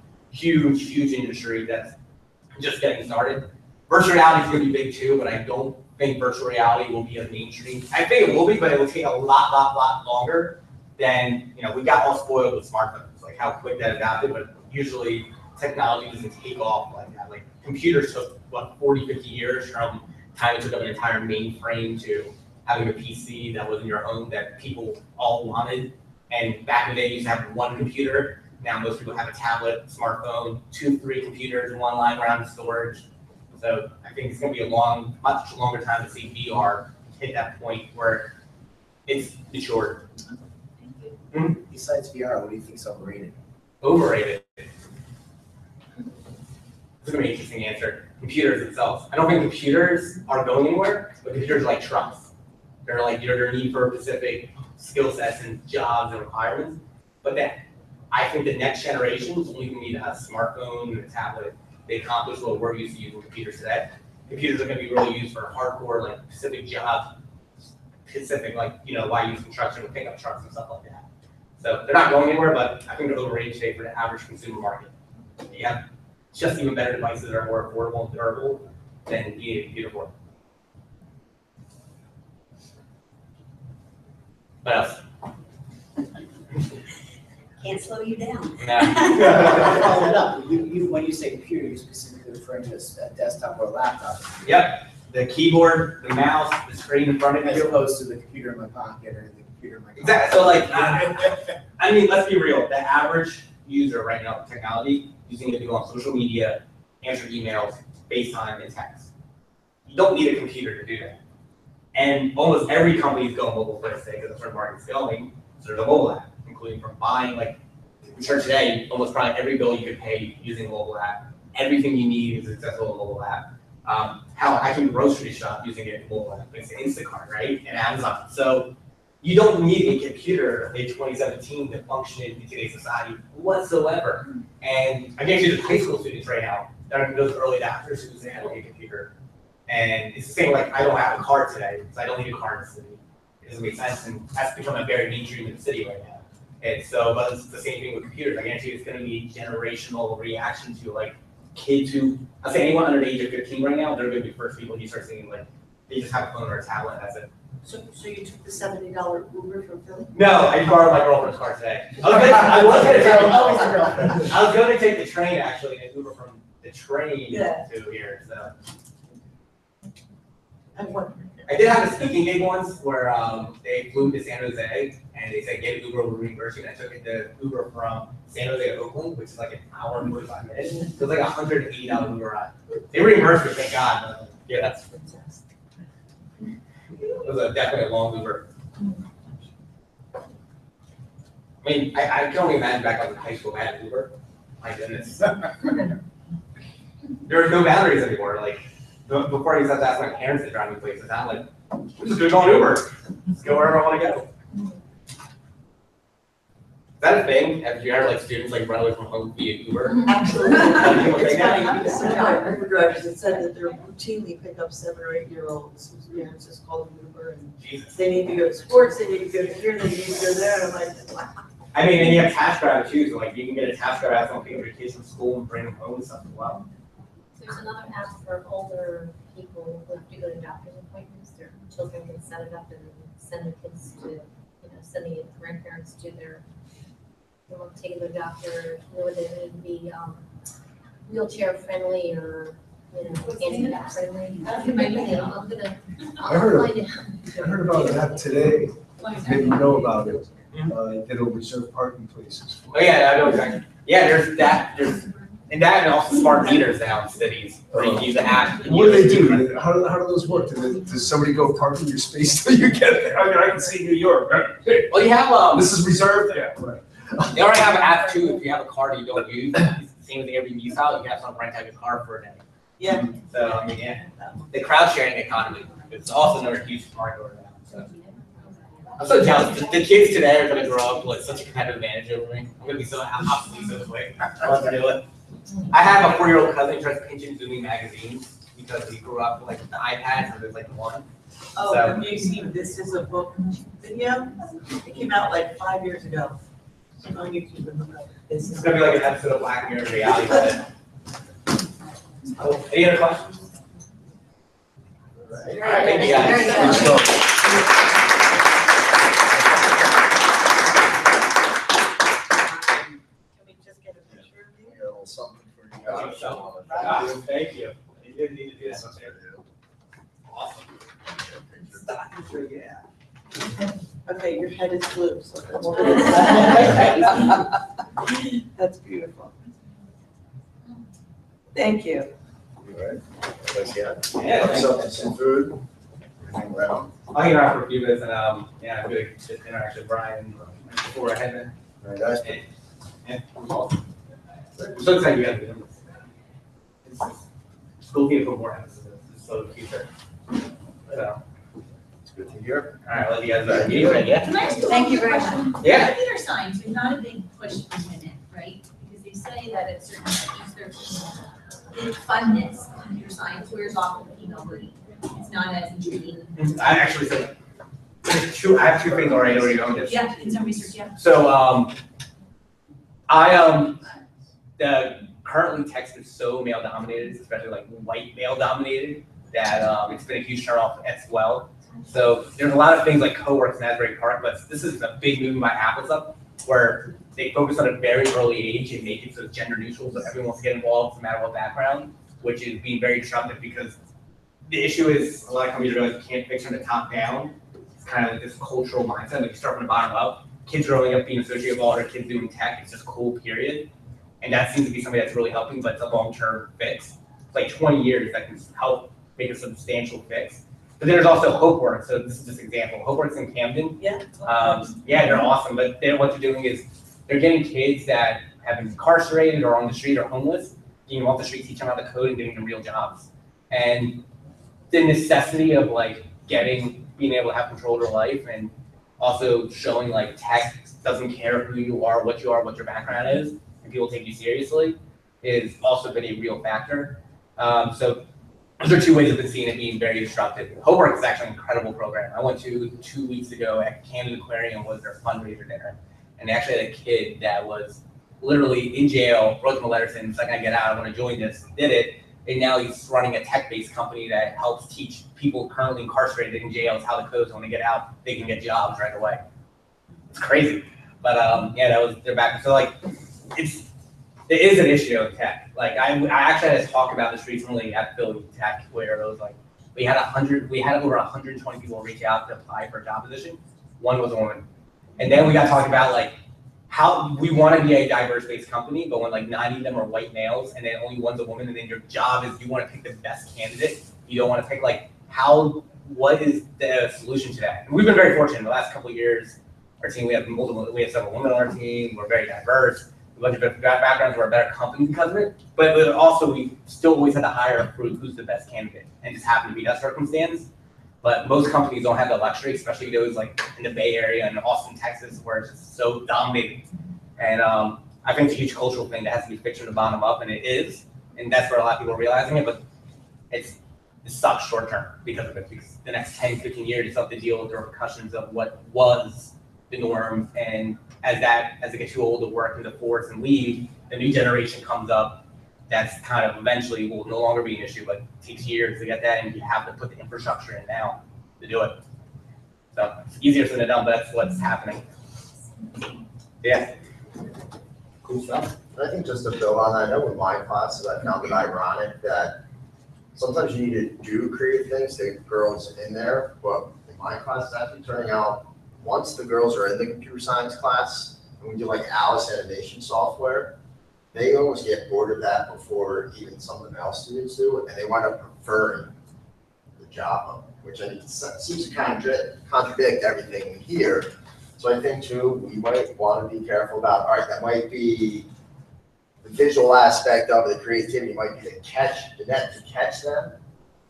industry that's just getting started. Virtual reality is going to be big too, but I don't think virtual reality will be as mainstream. I think it will be, but it will take a lot longer than, we got all spoiled with smartphones, like how quick that adapted, but usually technology doesn't take off like that. Like computers took, 40, 50 years from time it took up an entire mainframe to having a PC that was in your home that people all wanted. And back in the day, you used to have one computer. Now most people have a tablet, smartphone, 2, 3 computers, and one lying around in storage. So I think it's going to be a much longer time to see VR hit that point where it's matured. Besides VR, what do you think is overrated? Overrated. This is going to be an interesting answer. Computers themselves. I don't think computers are going anywhere, but computers are like trucks. They're like your need for specific skill sets and jobs and requirements. But I think the next generation is only going to need a smartphone and a tablet. They accomplish what we're used to using computers today. Computers are going to be really used for hardcore, like specific jobs, like, why use construction with pickup trucks and stuff like that. So they're not going anywhere, but I think they're overrated today for the average consumer market. You have just even better devices that are more affordable and durable than being a computer for. What else? Can't slow you down. No. Follow it up. When you say computer, you're specifically referring to a desktop or a laptop. Yep. The keyboard, the mouse, the screen in front of As you. opposed to the computer in my pocket or the computer in my car. Exactly. So like, I mean, let's be real. The average user right now of technology using it to go on social media, answer emails, FaceTime, and text. You don't need a computer to do that. And almost every company is going mobile first today because that's where the market's going. So there's a mobile app, including from buying, like we heard today, almost probably every bill you could pay using a mobile app. Everything you need is accessible in a mobile app. How I can grocery shop using a mobile app. It's Instacart, right? And Amazon. So you don't need a computer in 2017 to function in today's society whatsoever. And I guarantee there's high school students right now that are those early adopters who say I don't need a computer. And it's the same like I don't have a car today, so I don't need a car in the city. It doesn't make sense, and that's become a very mainstream in the city right now. And so, but it's the same thing with computers. I guarantee it's going to be a generational reaction to like kids who, I'll say anyone under the age of 15 right now, they're going to be the first people you start seeing like they just have a phone or a tablet. And that's it. So you took the $70 Uber from Philly? No, I borrowed my girlfriend's car today. I was going to take the train actually, and Uber from the train to here. So. And what? I did have a speaking gig once where they flew to San Jose and they said get an Uber will reimburse you. And I took it to Uber from San Jose to Oakland, which is like an hour and 45 minutes. It was like $180 Uber ride. They reimbursed me, thank God. But yeah, that's fantastic. It was definitely a long Uber. I mean, I can only imagine back on high school I had Uber. My goodness. There are no boundaries anymore. Like. Before I used to have to ask my parents to drive me places, now I'm like, I'm just gonna go on Uber. Just go wherever I want to go. Is that a thing? Have you ever like students like run away from home via Uber? Absolutely. It's funny. Some of our Uber drivers have said that they're routinely pick up 7 or 8-year-olds whose parents just call them Uber and Jesus. they need to go to sports, they need to go to here, they need to go there, and I'm like, wow. I mean, and you have task driver too, so like you can get a task driver out and pick up your kids from school and bring them home and stuff as well. There's another app for older people who have to go to doctor's appointments. Their children can set it up and send their kids to, send the grandparents to their, take it to the doctor, whether they would be wheelchair friendly or, handicap friendly. I heard about that today. Didn't know about it. It'll reserve parking places. Oh yeah, I know exactly. Yeah, there's that. And also smart meters now in cities where you can use the app. What do they do? How do those work? Does somebody go park in your space till you get there? I mean, I can see New York, right? Well, you have this is reserved. Yeah, right. They already have an app too. If you have a car that you don't use, it's the same thing every use out. You can have someone rent out your car for a day. Yeah. So I mean, yeah, the crowd sharing economy. It's also another huge market right now. So. I'm so jealous. The kids today are going to grow up with such a competitive advantage over me. I'm going to be so obsolete so quick. I love to do it. I have a 4-year-old cousin who tries pinching zooming magazines because he grew up with like the iPad, so there's like one. Oh, so, have you seen This Is a Book video? It came out like 5 years ago. It's on YouTube. It's going to be like an episode of Black Mirror reality. Oh, any other questions? All right, thank you guys. Something for you guys. Thank you. You didn't need to do that. Awesome. Yeah. Okay, your head is blue, so come over to the side. That's beautiful. Thank you. All right. Yeah. Some food. Hang around. I'll hang around for a few minutes and yeah, I'm good interaction with Brian before I head in. Very nice. Yeah. I'm so excited you guys are doing this. School can put more emphasis in this, so the future. So. It's good to hear. All right, I'll let you guys know. Yeah. Can I ask you Thank you very one question? much. Yeah. Computer science is not a big push for women, right? Because they say that at certain ages, there's funness, computer science wears off of the female body. It's not as intriguing. I actually said, I have two things already going with this. Yeah, in some research, yeah. So, the currently text is so male dominated, especially like white male dominated, that it's been a huge turnoff as well. So there's a lot of things like co-works in Asbury Park, but this is a big movement by Apple's where they focus on a very early age and make it so it's gender neutral, so everyone wants to get involved no matter what background, which is being very disruptive because the issue is a lot of companies realize you can't fix from the top down. it's kind of like this cultural mindset, like you start from the bottom up. Kids growing up being associated with all their kids doing tech, it's just cool, period. And that seems to be something that's really helping, but it's a long-term fix. It's like 20 years that can help make a substantial fix. But then there's also HopeWorks, so this is just an example. HopeWorks in Camden. Yeah. Yeah, they're awesome, but what they're doing is they're getting kids that have been incarcerated or on the street or homeless, getting them off the street, teaching them how to code and getting them real jobs. And the necessity of like being able to have control of their life and also showing like tech doesn't care who you are, what your background is, and people take you seriously is also been a real factor. So those are two ways I've been seeing it being very disruptive. HopeWorks is actually an incredible program. I went to 2 weeks ago at Camden Aquarium was their fundraiser dinner. And they actually had a kid that was literally in jail, wrote them a letter saying, it's like, I get out, I want to join this, did it. And now he's running a tech-based company that helps teach people currently incarcerated in jails how to code, so when they get out, they can get jobs right away. It's crazy. But yeah, that was their background. So like, it is an issue in tech. Like I actually had a talk about this recently at Philly Tech where it was like, we had over 120 people reach out to apply for a job position. One was a woman. And then we got talking about like how we want to be a diverse-based company, but when like 90 of them are white males and then only one's a woman, and then your job is you want to pick the best candidate. You don't want to pick like what is the solution to that? And we've been very fortunate in the last couple of years. Our team, we have several women on our team. We're very diverse. A bunch of different backgrounds. We're a better company because of it. But also we still always had to hire who's the best candidate, and just happened to be that circumstance. But most companies don't have the luxury, especially those like in the Bay Area and Austin, Texas, where it's just so dominating. And I think it's a huge cultural thing that has to be fixed from the bottom up, and it is. And that's where a lot of people are realizing it, but it sucks short term because of it. Because the next 10, 15 years, you still have to deal with the repercussions of what was the norm. And as they get too old to work in the force and leave, the new generation comes up. That's kind of eventually will no longer be an issue, but it takes years to get that, and you have to put the infrastructure in now to do it. So it's easier said than done, but that's what's happening. Yeah. Cool stuff. I think just to build on that, I know with my classes, I found it ironic that sometimes you need to do creative things to get girls in there, but in my class, it's actually turning out, once the girls are in the computer science class, and we do like Alice animation software, they almost get bored of that before even some of the male students do, and they wind up preferring the Java, which I think seems to kind of contradict everything here. So I think too, we might want to be careful about, all right, that might be the visual aspect of it, the creativity might be to catch the net, to catch them.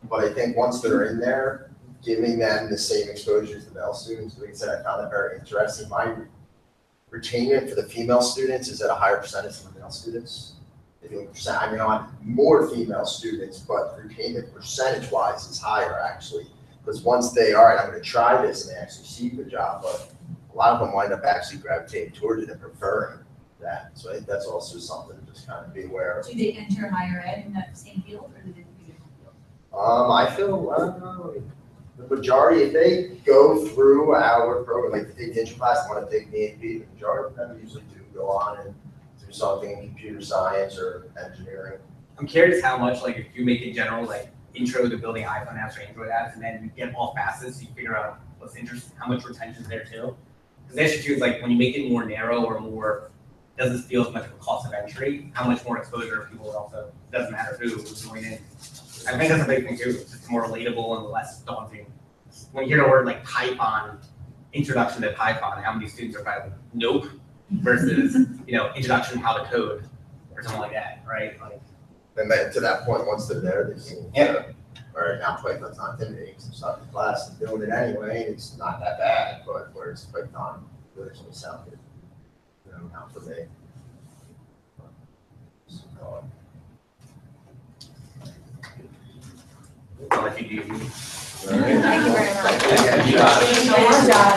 But I think once they're in there, giving them the same exposure as the male students, like I said, I found that very interesting. My retainment for the female students is at a higher percentage than the male students. If you look at I mean, I want more female students, but retainment percentage-wise is higher actually. Because once they, all right, I'm going to try this, and they actually see the job, but a lot of them wind up actually gravitating towards it and preferring that. So I think that's also something to just kind of be aware of. Do they enter higher ed in that same field, or do they do a different field? I don't know. The majority, if they go through our program, like they take the intro class and want to take the AP, the majority of them usually do go on and do something in computer science or engineering. I'm curious how much, like, if you make it general, like, intro to building iPhone apps or Android apps, and then you get all facets, so you figure out what's interesting, how much retention is there too. Because the issue too is like when you make it more narrow or more, doesn't feel as much of a cost of entry, how much more exposure people also, doesn't matter who's going in. I think that's a big thing too, it's just more relatable and less daunting. When you hear the word like Python, introduction to Python, how many students are probably like, nope, versus, introduction to how to code or something like that, right? Like, And then to that point, once they're there, they seem all right, now Python's not intimidating, so start the class and doing it anyway, it's not that bad, but whereas Python really doesn't sound good, not for me. I'll let you do you. Thank you very much. Thank you, Josh. Thank you so much, Josh.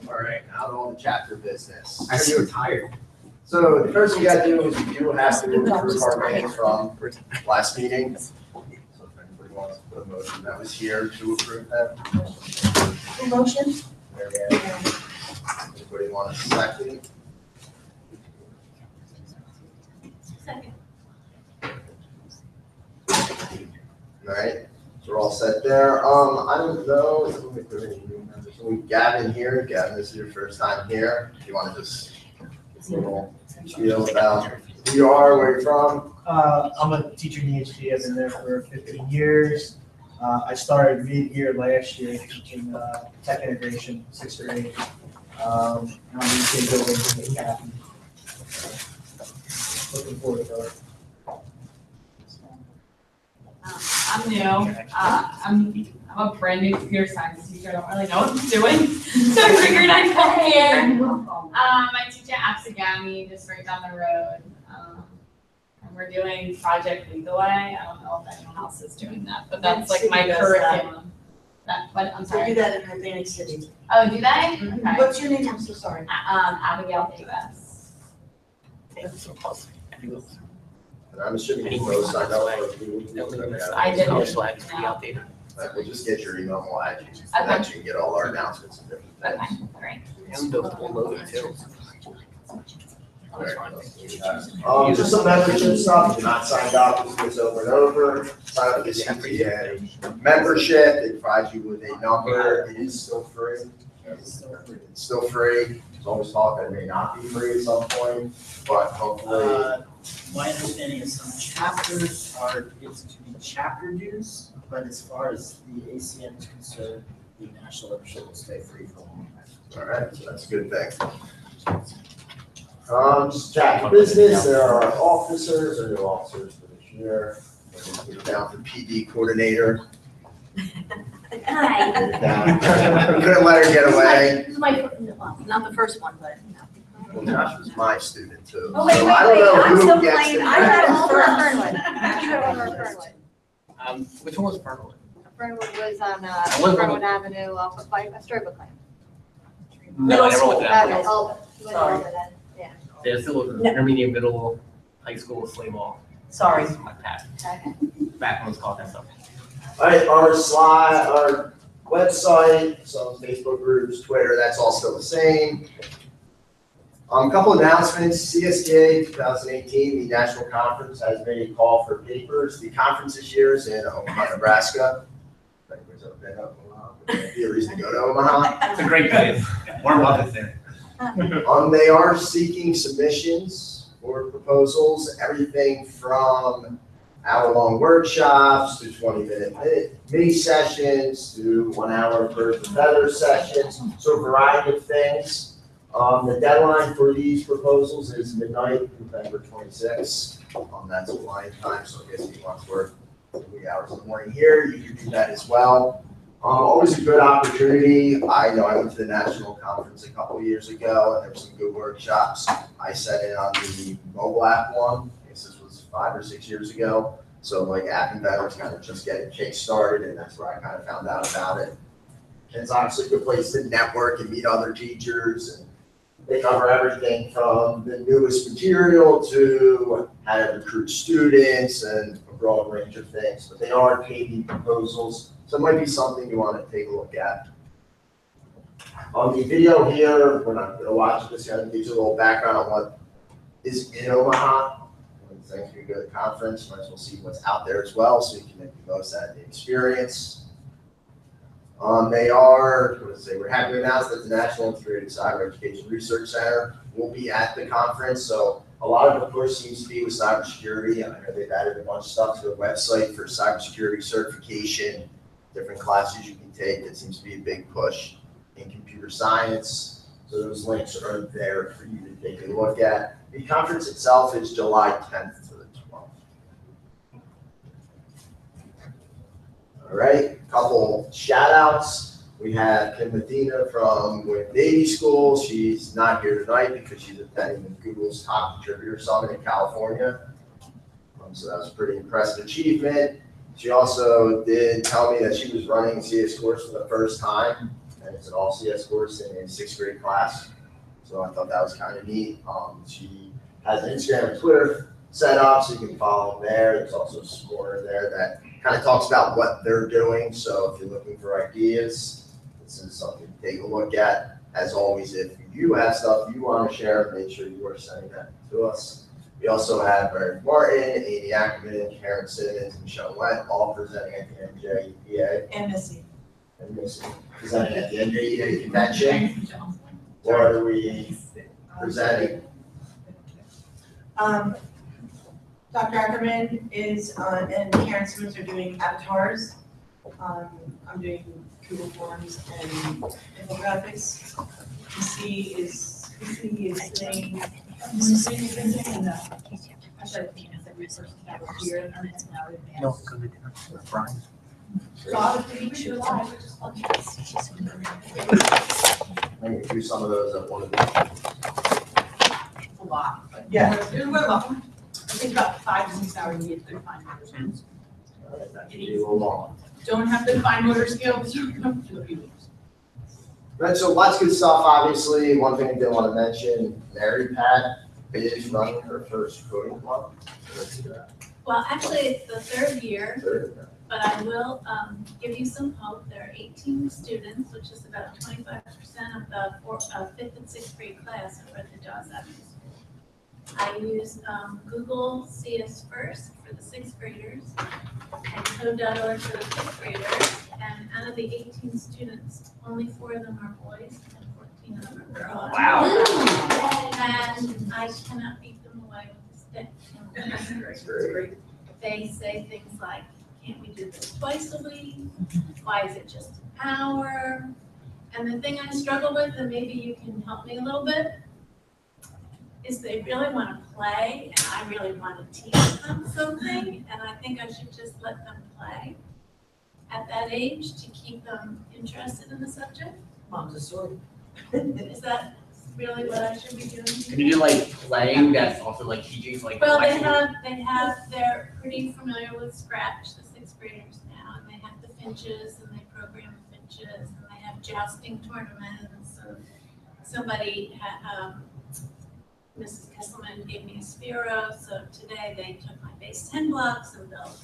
All right, now to all the chapter business. I heard you were tired. So the first thing you gotta do is you do have to approve our minutes from last meeting. So if anybody wants to put a motion that was here to approve that. Motion? There we go. Anybody want a second? Second. right, so we're all set there. I don't know, if there are any new members. So we have Gavin here. Gavin, this is your first time here. Do you want to just give a little spiel about who you are, where you're from? I'm a teacher in EHT. I've been there for 15 years. I started mid-year last year teaching tech integration, 6th grade. I'm in building captain. Looking forward to it. I'm new. I'm a brand new computer science teacher. I don't really know what I'm doing. So I figured I'd come here. I teach at Apsagami, just right down the road. And we're doing Project Legal Eye. I don't know if anyone else is doing that, but that's like my curriculum. But I'm They sorry. do that in Atlantic City. Oh, do they? Okay. What's your name? I'm so sorry. Abigail Davis. And I'm assuming you both signed up for the I did. We'll just get your email, we'll add you, so that you can get all our announcements and different Okay, things. all right. And the full logo too. Just some membership stuff, if you're not signed up, just do this over and over. Sign up for the CTA membership, it provides you with a number, it is still free. It's still free, there's always talk that it may not be free at some point, but hopefully. My understanding is some chapters are, it's to be chapter dues, but as far as the ACM is concerned, the national membership will stay free for a long time. All right, so that's a good thing. Just chapter business, there are officers, or new officers for this year. We're down to PD coordinator. Hi. We couldn't let her get away. This is my, well, not the first one, but no. Well, Josh was my student too. Oh, wait, So wait, I don't wait, know I'm who still gets playing, the I had credit. all for Fernwood. You had all for Fernwood. Which one was Fernwood? Fernwood was on, wasn't Fernwood Avenue off of, by Stroba Claim. No, I never went to that. Okay, oh, you went Sorry. over then, yeah. There's still intermediate, middle, high school, slave ball. Sorry. This is my past. Okay. Back when it was called that stuff. All right, our slide, our website, some Facebook groups, Twitter, that's all still the same. A couple announcements, CSTA 2018, the national conference has made a call for papers. The conference this year is in Omaha, Nebraska. If anybody's ever been to Omaha, there'd be a reason to go to Omaha. It's a great place. Warm weather there. They are seeking submissions for proposals, everything from hour-long workshops to 20-minute mini sessions to 1 hour birds and feathers sessions, so a variety of things. The deadline for these proposals is midnight, November 26th. That's applying time, so I guess if you want to work 3 hours in the morning here, you can do that as well. Always a good opportunity. I know I went to the national conference a couple of years ago, and there were some good workshops. I sat in on the mobile app one. I guess this was 5 or 6 years ago. So like app inventors kind of just getting kick started, and that's where I kind of found out about it. And it's obviously a good place to network and meet other teachers. And they cover everything from the newest material to how to recruit students and a broad range of things. But they are KB proposals, so it might be something you want to take a look at. On the video here, we're not going to watch this, kind of gives you a little background on what is in Omaha. Thanks for a good conference. Might as well see what's out there as well, so you can make the most out of the experience. We're happy to announce that the National Integrated Cyber Education Research Center will be at the conference. So a lot of the push seems to be with cybersecurity. I know they've added a bunch of stuff to the website for cybersecurity certification, different classes you can take. It seems to be a big push in computer science. So those links are there for you to take a look at. The conference itself is July 10th to the 12th. All right, a couple shout outs. We have Kim Medina from Navy School. She's not here tonight because she's attending Google's Top Contributor Summit in California. So that was a pretty impressive achievement. She also did tell me that she was running a CS course for the first time, and it's an all CS course in a 6th grade class. So I thought that was kind of neat. She has an Instagram and Twitter set up, so you can follow them there. There's also some more in there that kind of talks about what they're doing. So if you're looking for ideas, this is something to take a look at. As always, if you have stuff you want to share, make sure you are sending that to us. We also have Eric Martin, Amy Ackerman, Karen Simmons, and Michelle Went, all presenting at the NJEA. And Missy. And Missy presenting at the NJEA convention. What are we presenting? Dr. Ackerman is, and Karen Simmons are doing avatars. I'm doing Google Forms and infographics. PC is saying. No, because it didn't. Brian. Maybe do some of those at one of these. A lot. Yeah. I think about 5 to 6 hours to get through fine motor skills. That should be a little long. Don't have the fine motor skills, you're going to be. Right, so lots of good stuff, obviously. One thing I did want to mention, Mary Pat is running her first coding club. So let's do that. Well, actually, it's the 3rd year, Third. but I will give you some hope. There are 18 students, which is about 25% of the 5th and 6th grade class over at the Dawg. I use Google CS First for the 6th graders and code.org for the 5th graders. And out of the 18 students, only 4 of them are boys and 14 of them are girls. Wow. And I cannot beat them away with a stick. That's great. They say things like, can't we do this twice a week? Why is it just an hour? And the thing I struggle with, and maybe you can help me a little bit, is they really want to play, and I really want to teach them something, and I think I should just let them play at that age to keep them interested in the subject. Mom's a sword. Is that really what I should be doing? Can you do like playing that's also like teaching like? Well, intellectual- they're pretty familiar with Scratch, the 6th graders now, and they have the finches, and they program the finches, and they have jousting tournaments, so somebody had, Mrs. Kesselman gave me a Sphero, so today they took my base 10 blocks and built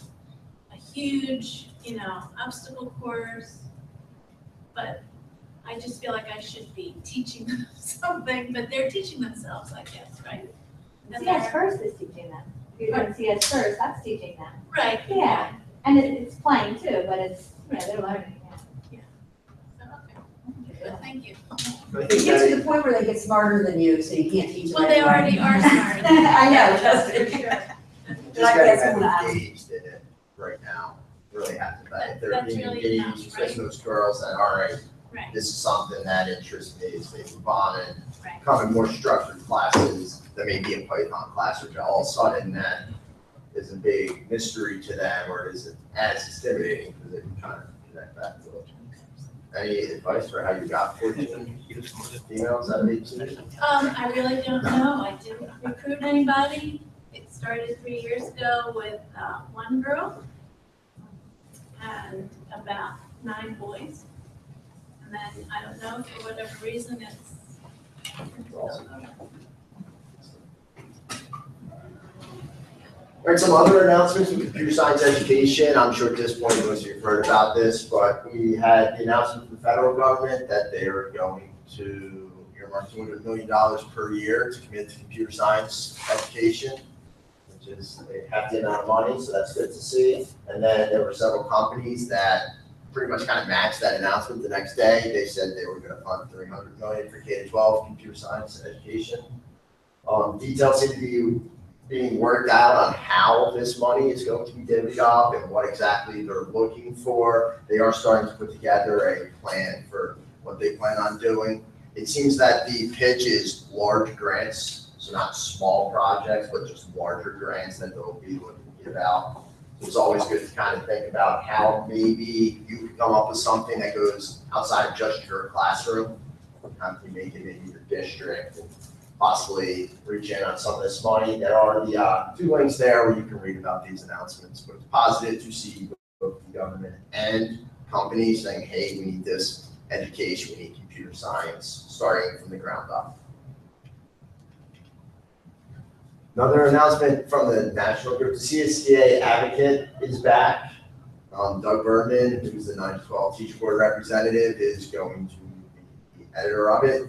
a huge, obstacle course. But I just feel like I should be teaching them something, but they're teaching themselves, I guess, right? And CS First is teaching them. If you're doing CS First, that's teaching them. Right. Yeah, and it's playing too, but it's, they're learning. So, okay. Good, thank you. I You think get to that, the point where they get smarter than you, so you can't teach them. Well, they anymore. already are smart. I know, just. just Like getting that's them what I- engaged in it right now really has to, if they're That's being really enough, engaged, especially those girls that, all right, Right, this is something that interests me, so they move on and right. come in more structured classes than maybe a Python class, which all of a sudden that is a big mystery to them, or isn't as intimidating because they can kind of connect back to it. Any advice for how you got 14 females out of 18? I really don't know. I didn't recruit anybody. It started 3 years ago with 1 girl and about 9 boys. And then, I don't know, for whatever reason, it's. All right, some other announcements with computer science education. I'm sure at this point most of you have heard about this, but we had the announcement from the federal government that they are going to earmark $200 million per year to commit to computer science education, which is a hefty amount of money, so that's good to see. And then there were several companies that pretty much kind of matched that announcement the next day. They said they were going to fund $300 million for K-12 computer science education. Details seem to be being worked out on how this money is going to be divvied up and what exactly they're looking for. They are starting to put together a plan for what they plan on doing. It seems that the pitch is large grants, so not small projects, but just larger grants that they'll be looking to give out. So it's always good to kind of think about how maybe you can come up with something that goes outside of just your classroom, how to make it maybe your district, and possibly reach in on some of this money. There are the 2 links there where you can read about these announcements, but it's positive to see both the government and companies saying, hey, we need this education, we need computer science, starting from the ground up. Another announcement from the national group, the CSTA advocate is back. Doug Berman, who's the 9 to 12 teacher board representative, is going to be the editor of it.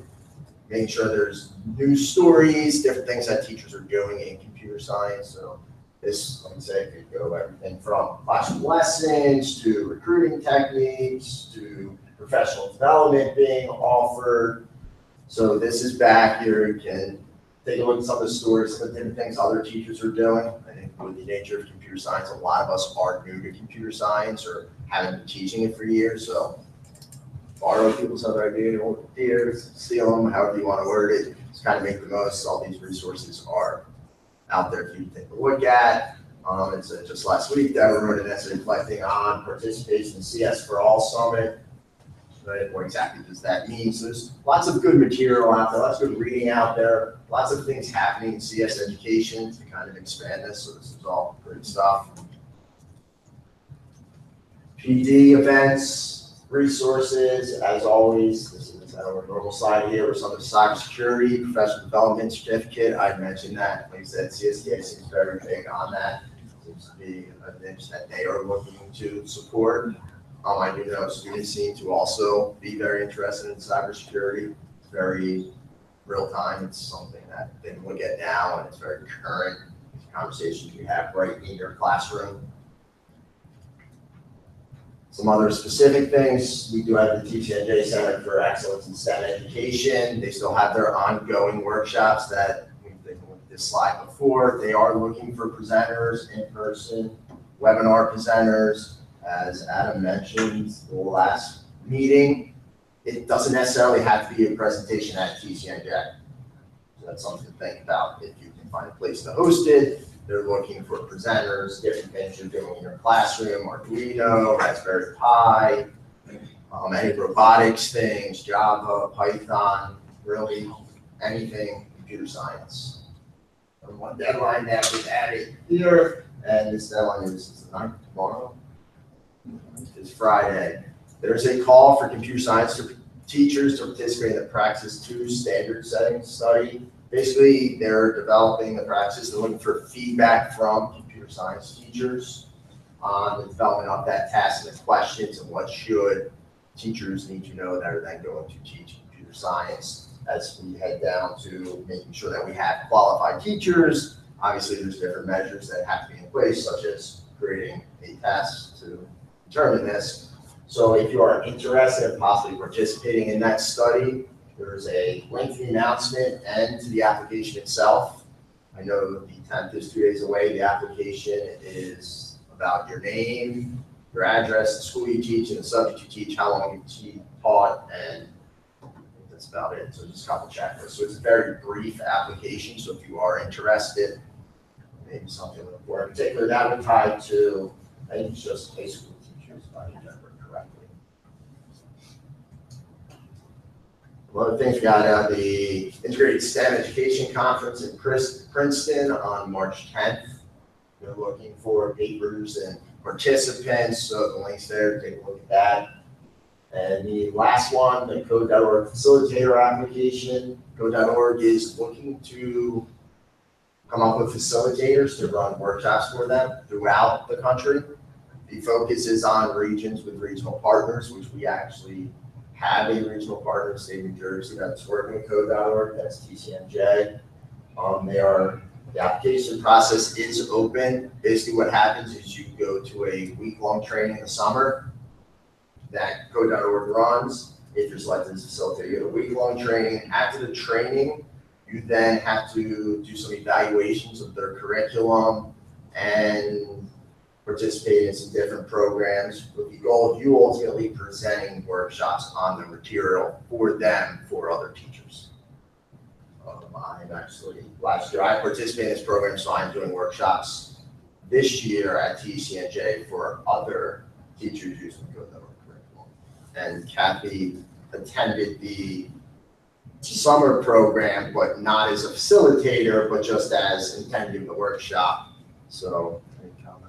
making sure there's news stories, different things that teachers are doing in computer science. So this, like I said, could go everything from classroom lessons to recruiting techniques to professional development being offered. So this is back here. You can take a look at some of the stories, some of the different things other teachers are doing. I think with the nature of computer science, a lot of us are new to computer science or haven't been teaching it for years. So borrow people's other ideas, steal them, however you want to word it. Just kind of make the most. All these resources are out there for you to take a look at. Just last week, Deborah wrote an essay reflecting on participation in CS for All Summit. Right? What exactly does that mean? So there's lots of good material out there, lots of good reading out there, lots of things happening in CS education to kind of expand this. So this is all great stuff. PD events, resources, as always, this is our normal side here with some of the cybersecurity, professional development certificate. I mentioned that, like I said, CSTA seems very big on that. Seems to be a niche that they are looking to support. I do know students seem to also be very interested in cybersecurity. It's very real time. It's something that they can look at now, and it's very current. It's conversations you have right in your classroom. Some other specific things, we do have the TCNJ Center for Excellence in STEM Education. They still have their ongoing workshops that we've been with this slide before. They are looking for presenters, in-person, webinar presenters. As Adam mentioned the last meeting, it doesn't necessarily have to be a presentation at TCNJ. So that's something to think about if you can find a place to host it. They're looking for presenters, different things you're doing in your classroom, Arduino, Raspberry Pi, any robotics things, Java, Python, really anything computer science. And one deadline that was added here, and this deadline is the 9th, tomorrow. It's Friday. There's a call for computer science teachers to participate in the Praxis 2 standard setting study. Basically, they're developing the Praxis. They're looking for feedback from computer science teachers on the development of that task and the questions and what should teachers need to know that are then going to teach computer science as we head down to making sure that we have qualified teachers. Obviously, there's different measures that have to be in place, such as creating a task to determine this. So if you are interested in possibly participating in that study, there's a link to the announcement and to the application itself. I know the 10th is 2 days away. The application is about your name, your address, the school you teach, and the subject you teach, how long you taught, and I think that's about it. So just a couple checklists. So it's a very brief application. So if you are interested, maybe something more in particular, that would tie to, I think it's just high school teachers, if I remember correctly. One of the things we got the Integrated STEM Education Conference in Princeton on March 10th. We're looking for papers and participants, so the link's there, take a look at that. And the last one, the Code.org facilitator application. Code.org is looking to come up with facilitators to run workshops for them throughout the country. The focus is on regions with regional partners, which we actually have a regional partner in the state of New Jersey that's working with Code.org, that's TCNJ. The application process is open. Basically what happens is you go to a week-long training in the summer that Code.org runs. If you're selected as a facilitator, you get a week-long training. After the training, you then have to do some evaluations of their curriculum and participate in some different programs with the goal of you ultimately presenting workshops on the material for them, for other teachers. I'm actually, last year I participated in this program, so I'm doing workshops this year at TCNJ for other teachers using Code.org curriculum. And Kathy attended the summer program, but not as a facilitator, but just as intending the workshop. So,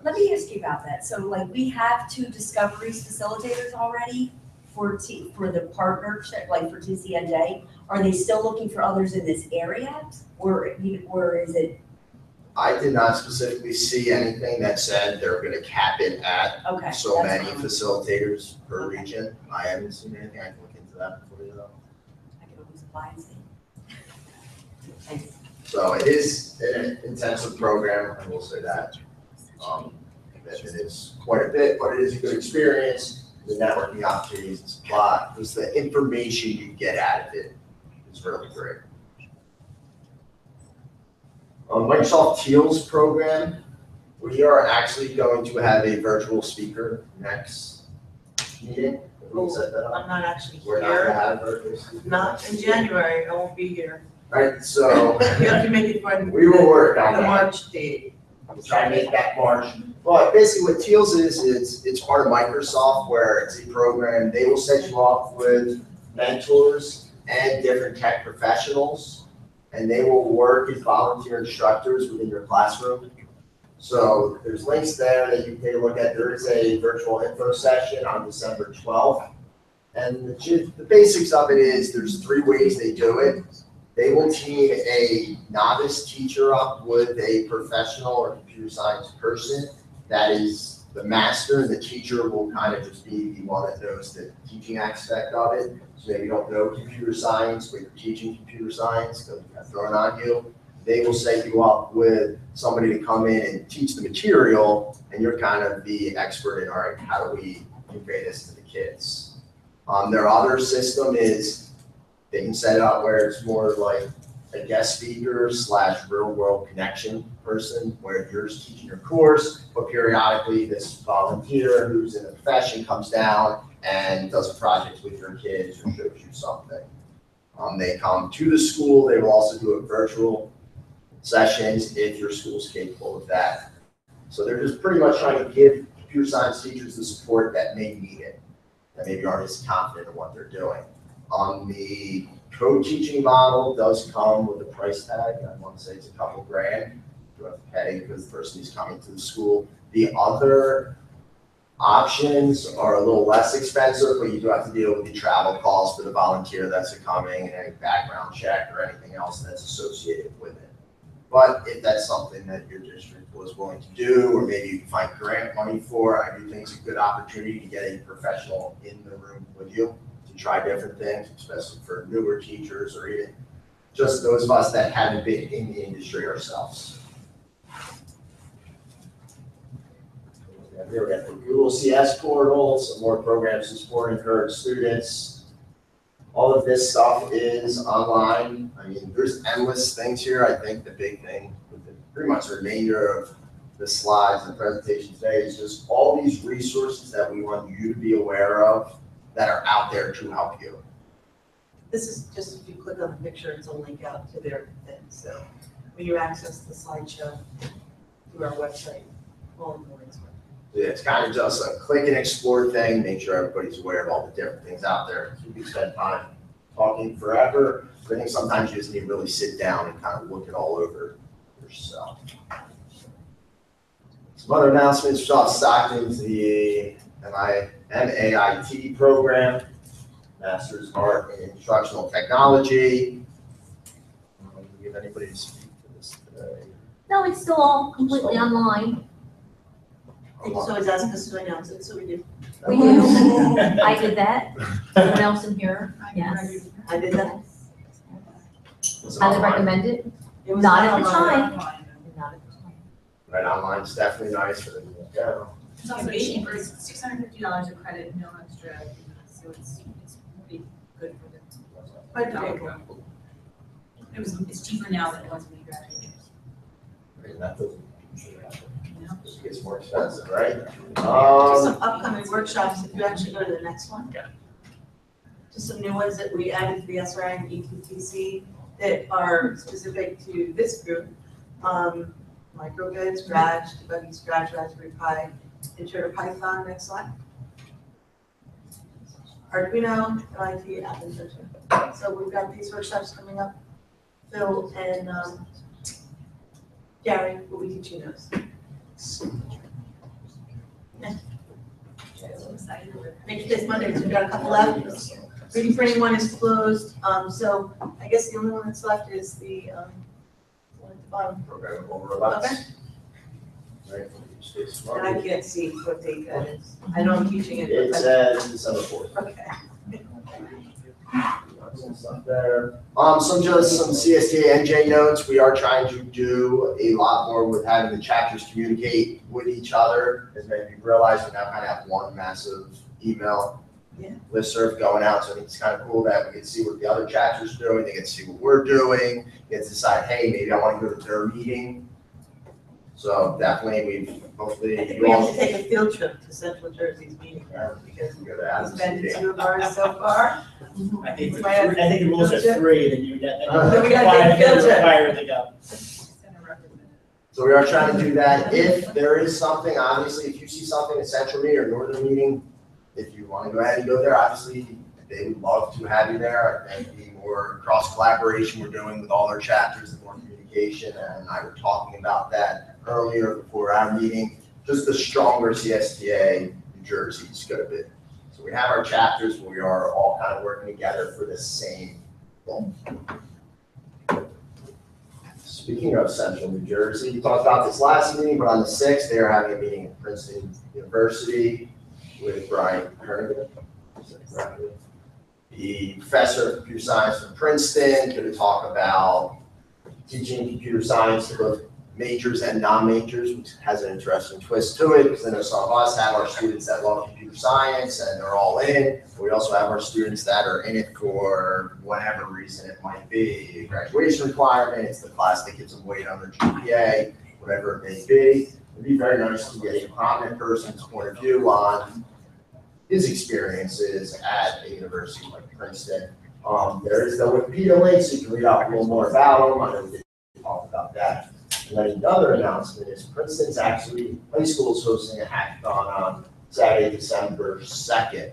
let me ask you about that. So like we have 2 Discoveries facilitators already for the partnership, like for TCNJ. Are they still looking for others in this area, or is it? I did not specifically see anything that said they're going to cap it at so many facilitators per region. I haven't seen anything. I can look into that for you though. I can always apply and see. So it is an intensive program, I will say that. It is quite a bit, but it is a good experience. The networking opportunities, it's a lot, just the information you get out of it is really great. Microsoft Teams program, we are actually going to have a virtual speaker next meeting. We set that up. I'm not actually We're not gonna here, have a virtual speaker. not in January, I won't be here. Right, so You have to make it for we will work on the that. March date. I'm trying to make that March. But basically what Teals is, it's part of Microsoft where it's a program, they will set you up with mentors and different tech professionals, and they will work as volunteer instructors within your classroom. So there's links there that you can take a look at. There is a virtual info session on December 12th. And the basics of it is there's 3 ways they do it. They will team a novice teacher up with a professional or computer science person that is the master, and the teacher will kind of just be the one that knows the teaching aspect of it. So maybe you don't know computer science, but you're teaching computer science, because it's thrown on you. They will set you up with somebody to come in and teach the material, and you're kind of the expert in, all right, how do we convey this to the kids? Their other system is they can set it up where it's more like a guest speaker / real world connection person, where you're just teaching your course, but periodically this volunteer who's in the profession comes down and does a project with your kids or shows you something. They come to the school. They will also do a virtual sessions if your school's capable of that. So they're just pretty much trying to give computer science teachers the support that may need it, that maybe aren't as confident in what they're doing. The co-teaching model does come with a price tag. I want to say it's a couple grand you have to pay because the person who's coming to the school. The other options are a little less expensive, but you do have to deal with the travel costs for the volunteer that's coming and any background check or anything else that's associated with it. But if that's something that your district was willing to do, or maybe you can find grant money for, I do think it's a good opportunity to get a professional in the room with you to try different things, especially for newer teachers or even just those of us that haven't been in the industry ourselves. Here we got the Google CS portal, some more programs to support and encourage students. All of this stuff is online. I mean, there's endless things here. I think the big thing, with pretty much the remainder of the slides and presentation today, is just all these resources that we want you to be aware of that are out there to help you. This is just, if you click on the picture, it's a link out to their thing. So when you access the slideshow through our website, all of the links are. Yeah, it's kind of just a click and explore thing, make sure everybody's aware of all the different things out there. You can spend time talking forever, but I think sometimes you just need to really sit down and kind of look it all over yourself. Some other announcements, South Stockton's the MAIT program, Master's of Art in Instructional Technology. Do we have anybody to speak to this today? No, it's still all completely online. They just always ask us to announce it, so we do. We do. I did that. Someone else in here? Yes. I did that. Highly recommend it. It was Not at the online. time. Not at the time. Right, online is definitely nice for them to go. It's also cheaper, it's $650 a credit, no extra, so it's pretty good for them. Quite doable. It's cheaper now than it was when we graduated. I mean, that doesn't usually happen. It gets more expensive, right? Just some upcoming workshops, if you actually go to the next one. Yeah. Just some new ones that we added to the SRI and ETTC that are specific to this group. Microgrid, Scratch, debugging Scratch, Raspberry Pi, Intro to Python, next slide. Arduino, IT, App Invention. So we've got these workshops coming up. Phil and Gary will be teaching those. Next day's Monday, so we've got a couple left. Reading for anyone is closed, so I guess the only one that's left is the one at the bottom. Programmable robots. Okay. Right, stay smart. And I can't see what date that is. I know I'm teaching it. It's December 4th. Okay. All Some stuff there. Some CSTASNJ notes. We are trying to do a lot more with having the chapters communicate with each other. As many people realize, we now kind of have one massive email listserv going out. So I think it's kind of cool that we can see what the other chapters are doing. They get to see what we're doing. Get to decide, hey, maybe I want to go to their meeting. So definitely, hopefully I think you we have all. to take a field trip to Central Jersey's meeting now, because Go to we've been to Athens. 2 of ours so far. I think the rules are 3, then you get, Then we gotta take a field trip. required to go. So we are trying to do that. If there is something, obviously, if you see something in Central Meeting or Northern Meeting, if you want to go ahead and go there, obviously, they would love to have you there. I think the more cross collaboration we're doing with all our chapters, the more communication, and I were talking about that earlier before our meeting, just the stronger CSTA New Jersey is going to be. So we have our chapters where we are all kind of working together for the same goal. Speaking of Central New Jersey, we talked about this last meeting, but on the 6th, they are having a meeting at Princeton University with Brian Hernigan, the professor of computer science from Princeton, going to talk about teaching computer science to both majors and non-majors, which has an interesting twist to it, because I know some of us have our students that love computer science and they're all in. We also have our students that are in it for whatever reason it might be, a graduation requirement, it's the class that gives them weight on their GPA, whatever it may be. It'd be very nice to get a prominent person's point of view on his experiences at a university like Princeton. There is the Wikipedia link, so you can read out a little more about them. I know we did talk about that. And then another announcement is Princeton's actually, high school is hosting a hackathon on Saturday, December 2nd.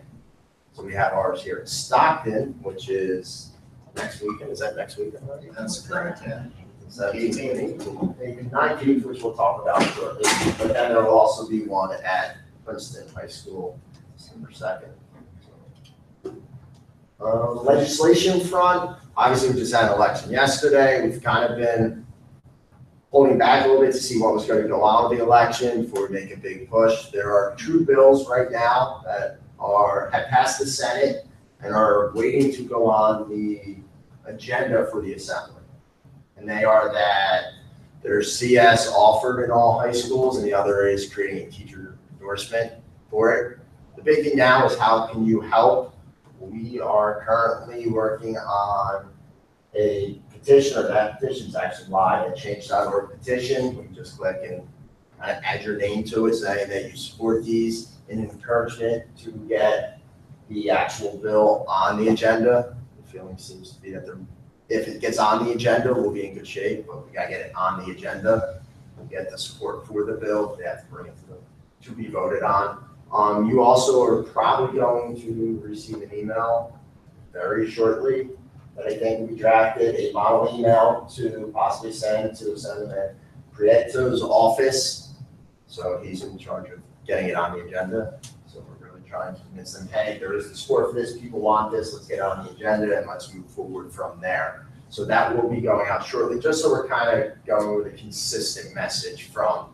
So we have ours here in Stockton, which is next weekend. Is that next weekend? That's correct, yeah. 17th, 18th, 19th, which we'll talk about shortly. But then there will also be one at Princeton High School, December 2nd. Legislation front, obviously we just had an election yesterday. We've kind of been holding back a little bit to see what was going to go out of the election before we make a big push. There are 2 bills right now that have passed the Senate and are waiting to go on the agenda for the Assembly. And they are that there's CS offered in all high schools, and the other is creating a teacher endorsement for it. The big thing now is how can you help? We are currently working on a petition, or that petition is actually live at change.org petition. You can just click and add your name to it, saying that you support these, in encouragement to get the actual bill on the agenda. The feeling seems to be that if it gets on the agenda, we'll be in good shape, but we gotta get it on the agenda. We'll get the support for the bill. They have to bring it to be voted on. You also are probably going to receive an email very shortly that I think we drafted a model email to possibly send to Senator Prieto's office. So he's in charge of getting it on the agenda. So we're really trying to convince them, hey, there is the support for this, people want this, let's get it on the agenda and let's move forward from there. So that will be going out shortly, just so we're kind of going with a consistent message from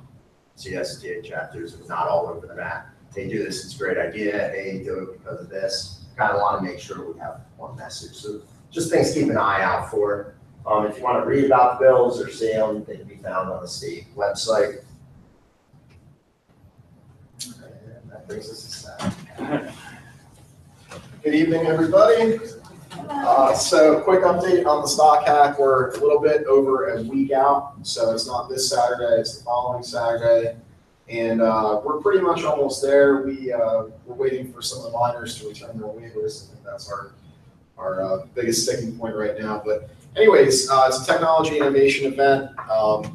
CSTASNJ chapters. It's not all over the map. They do this, it's a great idea, hey, do it because of this. Kind of want to make sure we have one message. So just things to keep an eye out for. If you want to read about the bills or see them, they can be found on the state website. And that brings us to Saturday. Good evening, everybody. So quick update on the stock hack. We're a little bit over a week out. So it's not this Saturday, it's the following Saturday. And we're pretty much almost there. We're waiting for some of the miners to return their waivers. I think that's our biggest sticking point right now. But anyways, it's a technology innovation event.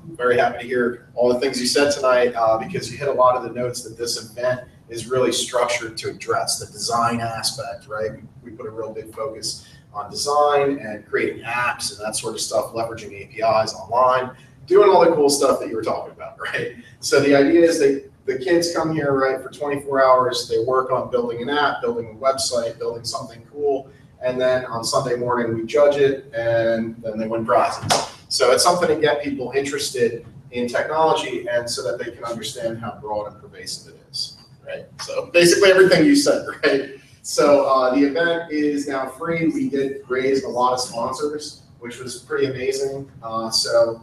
Very happy to hear all the things you said tonight because you hit a lot of the notes that this event is really structured to address the design aspect, right? We put a real big focus on design and creating apps and that sort of stuff, leveraging APIs online, doing all the cool stuff that you were talking about, right? So the idea is that the kids come here, right, for 24 hours, they work on building an app, building a website, building something cool, and then on Sunday morning we judge it and then they win prizes. So it's something to get people interested in technology and so that they can understand how broad and pervasive it is, right? So basically everything you said, right? So the event is now free. We did raise a lot of sponsors, which was pretty amazing. The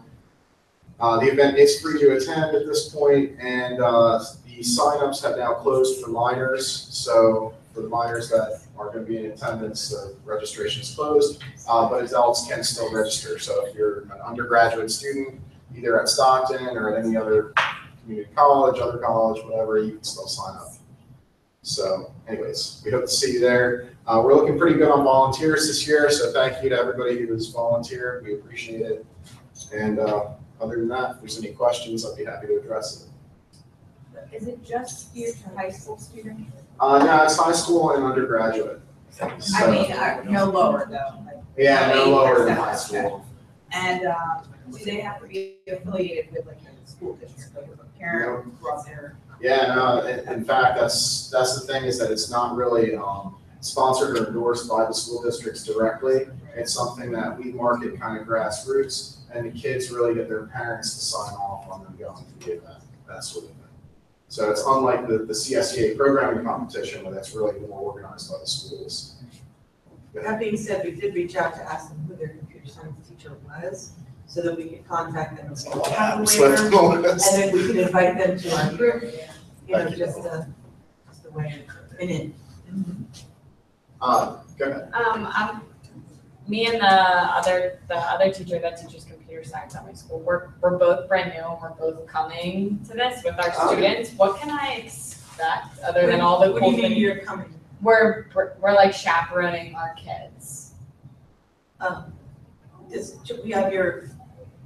event is free to attend at this point, and the signups have now closed for minors. So for the minors that are going to be in attendance, the registration is closed, but adults can still register. So if you're an undergraduate student, either at Stockton or at any other community college, other college, whatever, you can still sign up. So anyways, we hope to see you there. We're looking pretty good on volunteers this year, so thank you to everybody who has volunteered. We appreciate it. And other than that, if there's any questions, I'd be happy to address it. Is it just geared to high school students? No, it's high school and undergraduate. So, I mean, no lower though. Like, yeah, no maybe lower than that's high okay. school. And do they have to be affiliated with like a school district, like a parent who brought their? Yeah, no, in fact, that's the thing, is that it's not really sponsored or endorsed by the school districts directly. It's something that we market kind of grassroots, and the kids really get their parents to sign off on them going to the event, that sort of thing. So it's unlike the CSTA programming competition, where that's really more organized by the schools. That being said, we did reach out to ask them who their computer science teacher was, so that we could contact them and say, "We have a waiver," and then we could invite them to our group, just the way in it. Go ahead. Me and the other teacher that teaches computer science at my school, we're both brand new and we're both coming to this with our students. What can I expect other than all the cool What do you mean things? you're coming? We're like chaperoning our kids. We have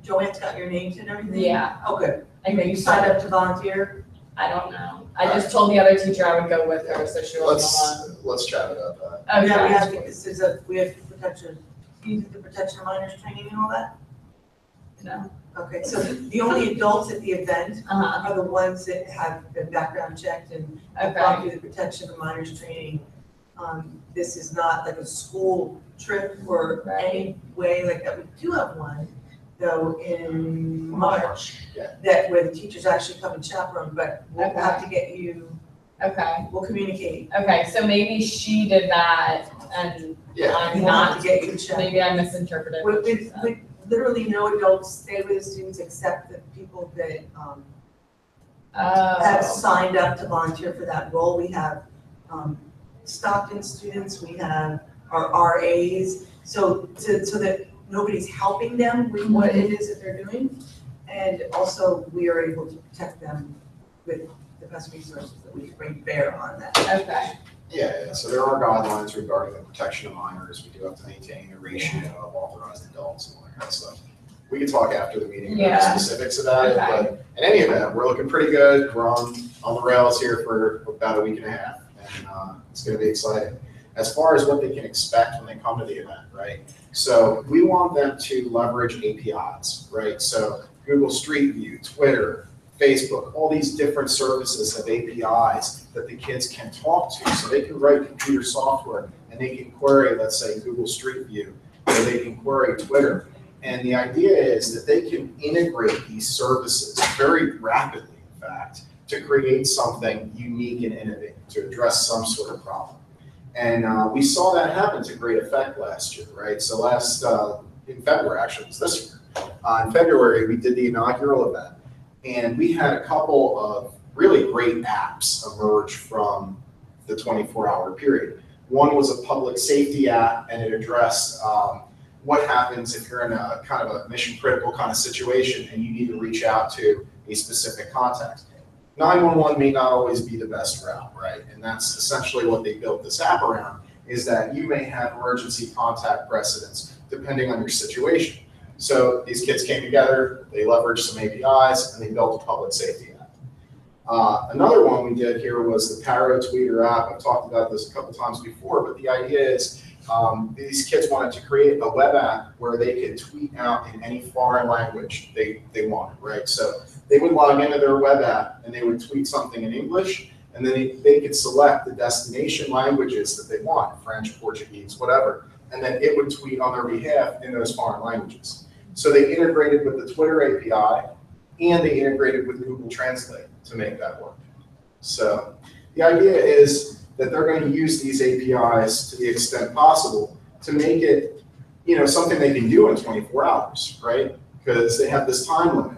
Joanne's got your names and everything? Yeah. Oh, good. I You think signed up to volunteer? I don't know. I just told the other teacher I would go with her, so she wasn't alone. Let's chat about that. Okay. Yeah, we have protection, you do the protection of minors training and all that? No. Okay, so the only adults at the event Uh-huh. are the ones that have been background checked and have Okay. gone through the protection of minors training. This is not like a school trip or any way like that. We do have one, though, in March. Yeah. That where the teachers actually come and chaperone, but we'll have to get you, Okay. we'll communicate. Okay, so maybe she did that and I'm We'll have not, to get you checked. maybe I misinterpreted. what she With said. literally no adults stay with the students except the people that have Oh, signed up to volunteer for that role. We have Stockton students, we have our RAs, so that nobody's helping them with what it is that they're doing. And also, we are able to protect them with the best resources that we bring bear on that. okay. Yeah, so there are guidelines regarding the protection of minors. We do have to maintain a ratio of authorized adults and all that kind of stuff. We can talk after the meeting about Yeah. the specifics about it, Okay. but in any event, we're looking pretty good. We're on the rails here for about a week and a half, and it's gonna be exciting. As far as what they can expect when they come to the event, right? So we want them to leverage APIs, right? So Google Street View, Twitter, Facebook, all these different services have APIs that the kids can talk to. So they can write computer software and they can query, let's say, Google Street View, or they can query Twitter. And the idea is that they can integrate these services very rapidly, in fact, to create something unique and innovative, to address some sort of problem. And we saw that happen to great effect last year, right? So in February, actually, it was this year. In February, we did the inaugural event, and we had a couple of really great apps emerge from the 24-hour period. One was a public safety app, and it addressed what happens if you're in a kind of a mission critical kind of situation and you need to reach out to a specific contact. 911 may not always be the best route, right? And that's essentially what they built this app around, is that you may have emergency contact precedents depending on your situation. So these kids came together, they leveraged some APIs, and they built a public safety app. Another one we did here was the Paro Tweeter app. I've talked about this a couple times before, but the idea is these kids wanted to create a web app where they could tweet out in any foreign language they wanted, right? So they would log into their web app and they would tweet something in English, and then they could select the destination languages that they want, French, Portuguese, whatever, and then it would tweet on their behalf in those foreign languages. So they integrated with the Twitter API, and they integrated with Google Translate to make that work. So the idea is that they're going to use these APIs to the extent possible to make it, something they can do in 24 hours, right? Because they have this time limit.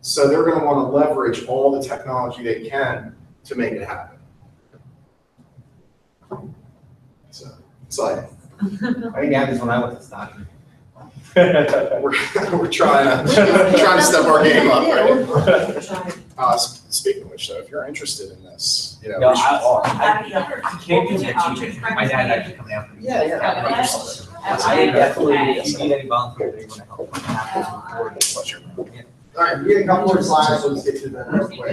So they're going to want to leverage all the technology they can to make it happen. So, exciting. I didn't have this when I went to Stockton. We're trying to step our game up, right? Speaking of which, though, if you're interested in this, we should talk. I can't do that teaching. My dad actually come down for me. Yeah. I definitely, if you need any volunteers, they want to help. All right, we get a couple more slides, so let's get to them real quick.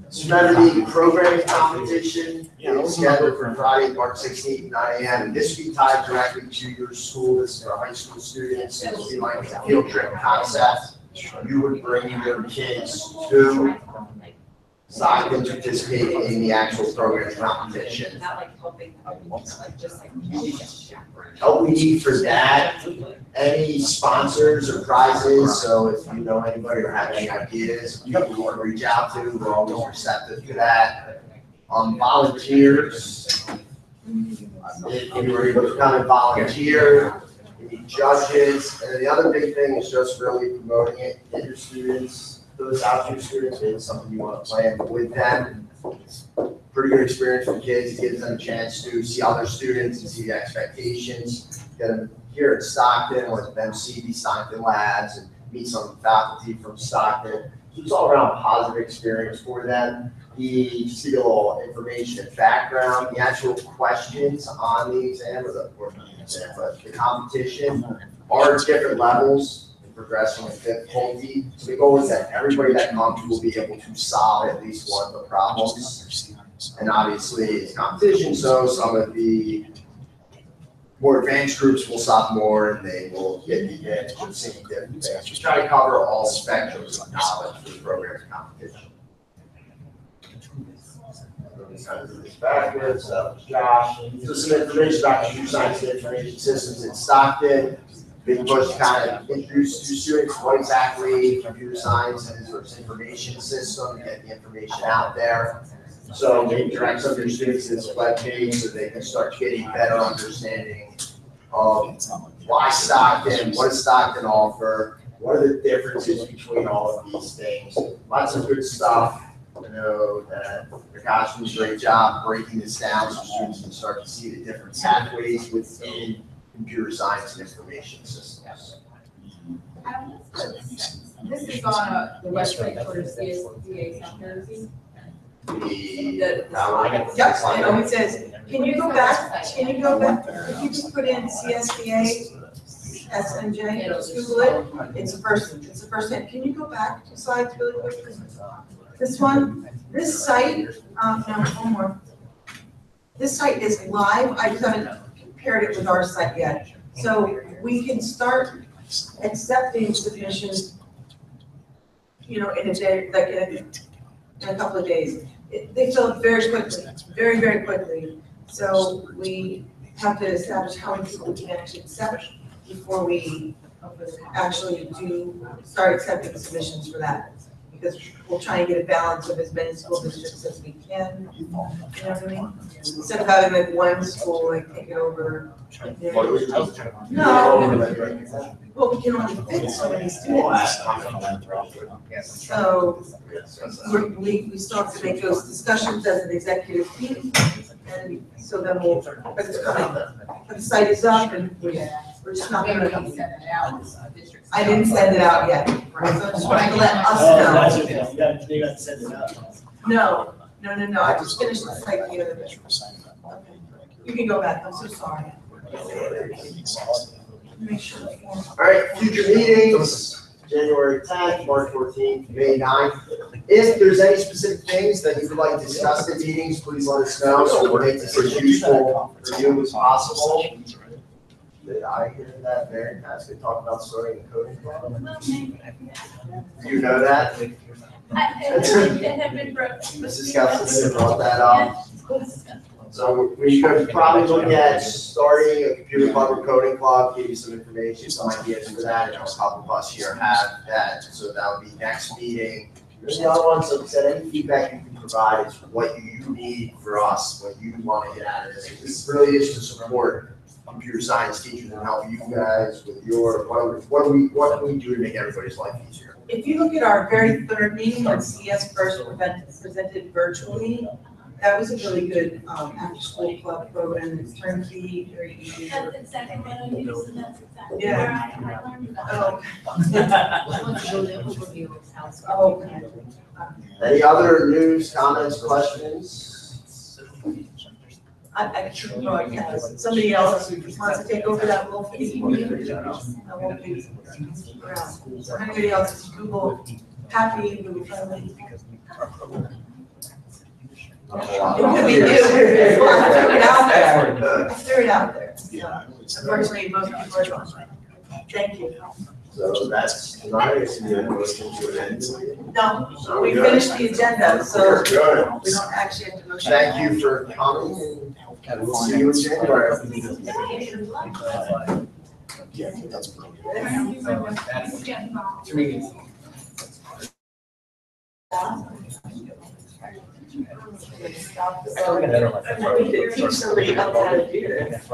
Serenity programming competition is scheduled for Friday, March 16th, 9 a.m. This will be tied directly to your school. This is for high school students. It will be like a field trip concept. You would bring your kids to Stockton to participate in the actual programming competition. Help we need for that, any sponsors or prizes, so if you know anybody or have any ideas, people you want to reach out to, we're always receptive to that. Volunteers, if you were able to come and volunteer, you need judges, and then the other big thing is just really promoting it, get your students, those out to your students, maybe it's something you want to plan with them. Pretty good experience for kids, it gives them a chance to see other students and see the expectations. Get them here at Stockton, or them see the Stockton labs and meet some of the faculty from Stockton. So it's all around a positive experience for them. Just to get a little information and background, the actual questions on the exam, but the competition are different levels and progressing in difficulty. So the goal is that everybody that comes will be able to solve at least one of the problems. And obviously it's competition, so some of the more advanced groups will solve more and they will get the advantage of seeing different things. Just try to cover all spectrums of knowledge for the program competition. Backwards, Josh. So some information about computer science and information systems in Stockton. Big push to kind of introduce to students what exactly computer science is versus information system, get the information out there. So maybe direct some of your students to this webpage so they can start getting better understanding of why Stockton, what does Stockton offer, what are the differences between all of these things. Lots of good stuff. I know that Prakash does a great job breaking this down so students can start to see the different pathways within computer science and information systems. This is on the website for CSTASNJ Chapter. Yep, I know it says, can you go back, if you just put in CSTASNJ, Google it, it's the first thing, can you go back 2 slides really quick? This one, this site, no, one more. This site is live, I just haven't compared it with our site yet. So we can start accepting submissions, in a day, like in a couple of days. They fill it very quickly, very, very quickly. So we have to establish how many people we can actually accept before we actually do start accepting submissions for that. Because we'll try and get a balance of as many school districts as we can, you know what I mean? Instead of having like one school like take it over. No, well, we can only fit so many students. So we still have to make those discussions as an executive team, and so then we'll, but it's coming. The site is up and we're just not gonna. I didn't send it out yet, so I just wanted to let us know. You got to send it out. No, I just finished the site the other day. Okay. You can go back, I'm so sorry. Make sure. All right, future meetings, January 10th, March 14th, May 9th. If there's any specific things that you would like to discuss in meetings, please let us know so we'll make this as useful for you as possible. Did I hear that Mary Pat's going to talk about starting a coding club? Do you know that? It had been broken. Mrs. Gustafson brought that up. So we could probably look at starting a computer club or coding club, give you some information, some ideas for that. I know a couple of us here have that, so that would be next meeting. There's the other one, so said any feedback you can provide is what you need for us, what you want to get out of this. This really is to support computer science teachers and help you guys with your, what can we do to make everybody's life easier? If you look at our very third meeting when CS first presented virtually, that was a really good after-school club program. It's turnkey, very easy. That's exactly what I use, and that's exactly Yeah. where I learned about it. Oh. Want to go the overview of how it's. Oh, okay. Any other news, comments, questions? I should broadcast. Somebody else wants to take over that role. I won't be around. So anybody else is Google happy, Google friendly. It could be you. I threw it out there. I threw it out there. So, unfortunately, most people are gone. Thank you. So that's tonight, it's the motion to an end. No, we finished the agenda, so We're good. we don't actually have to motion. Thank you for coming and we'll see you in January. Yeah, that's brilliant. That's 2 meetings. I need to teach somebody else how to do this.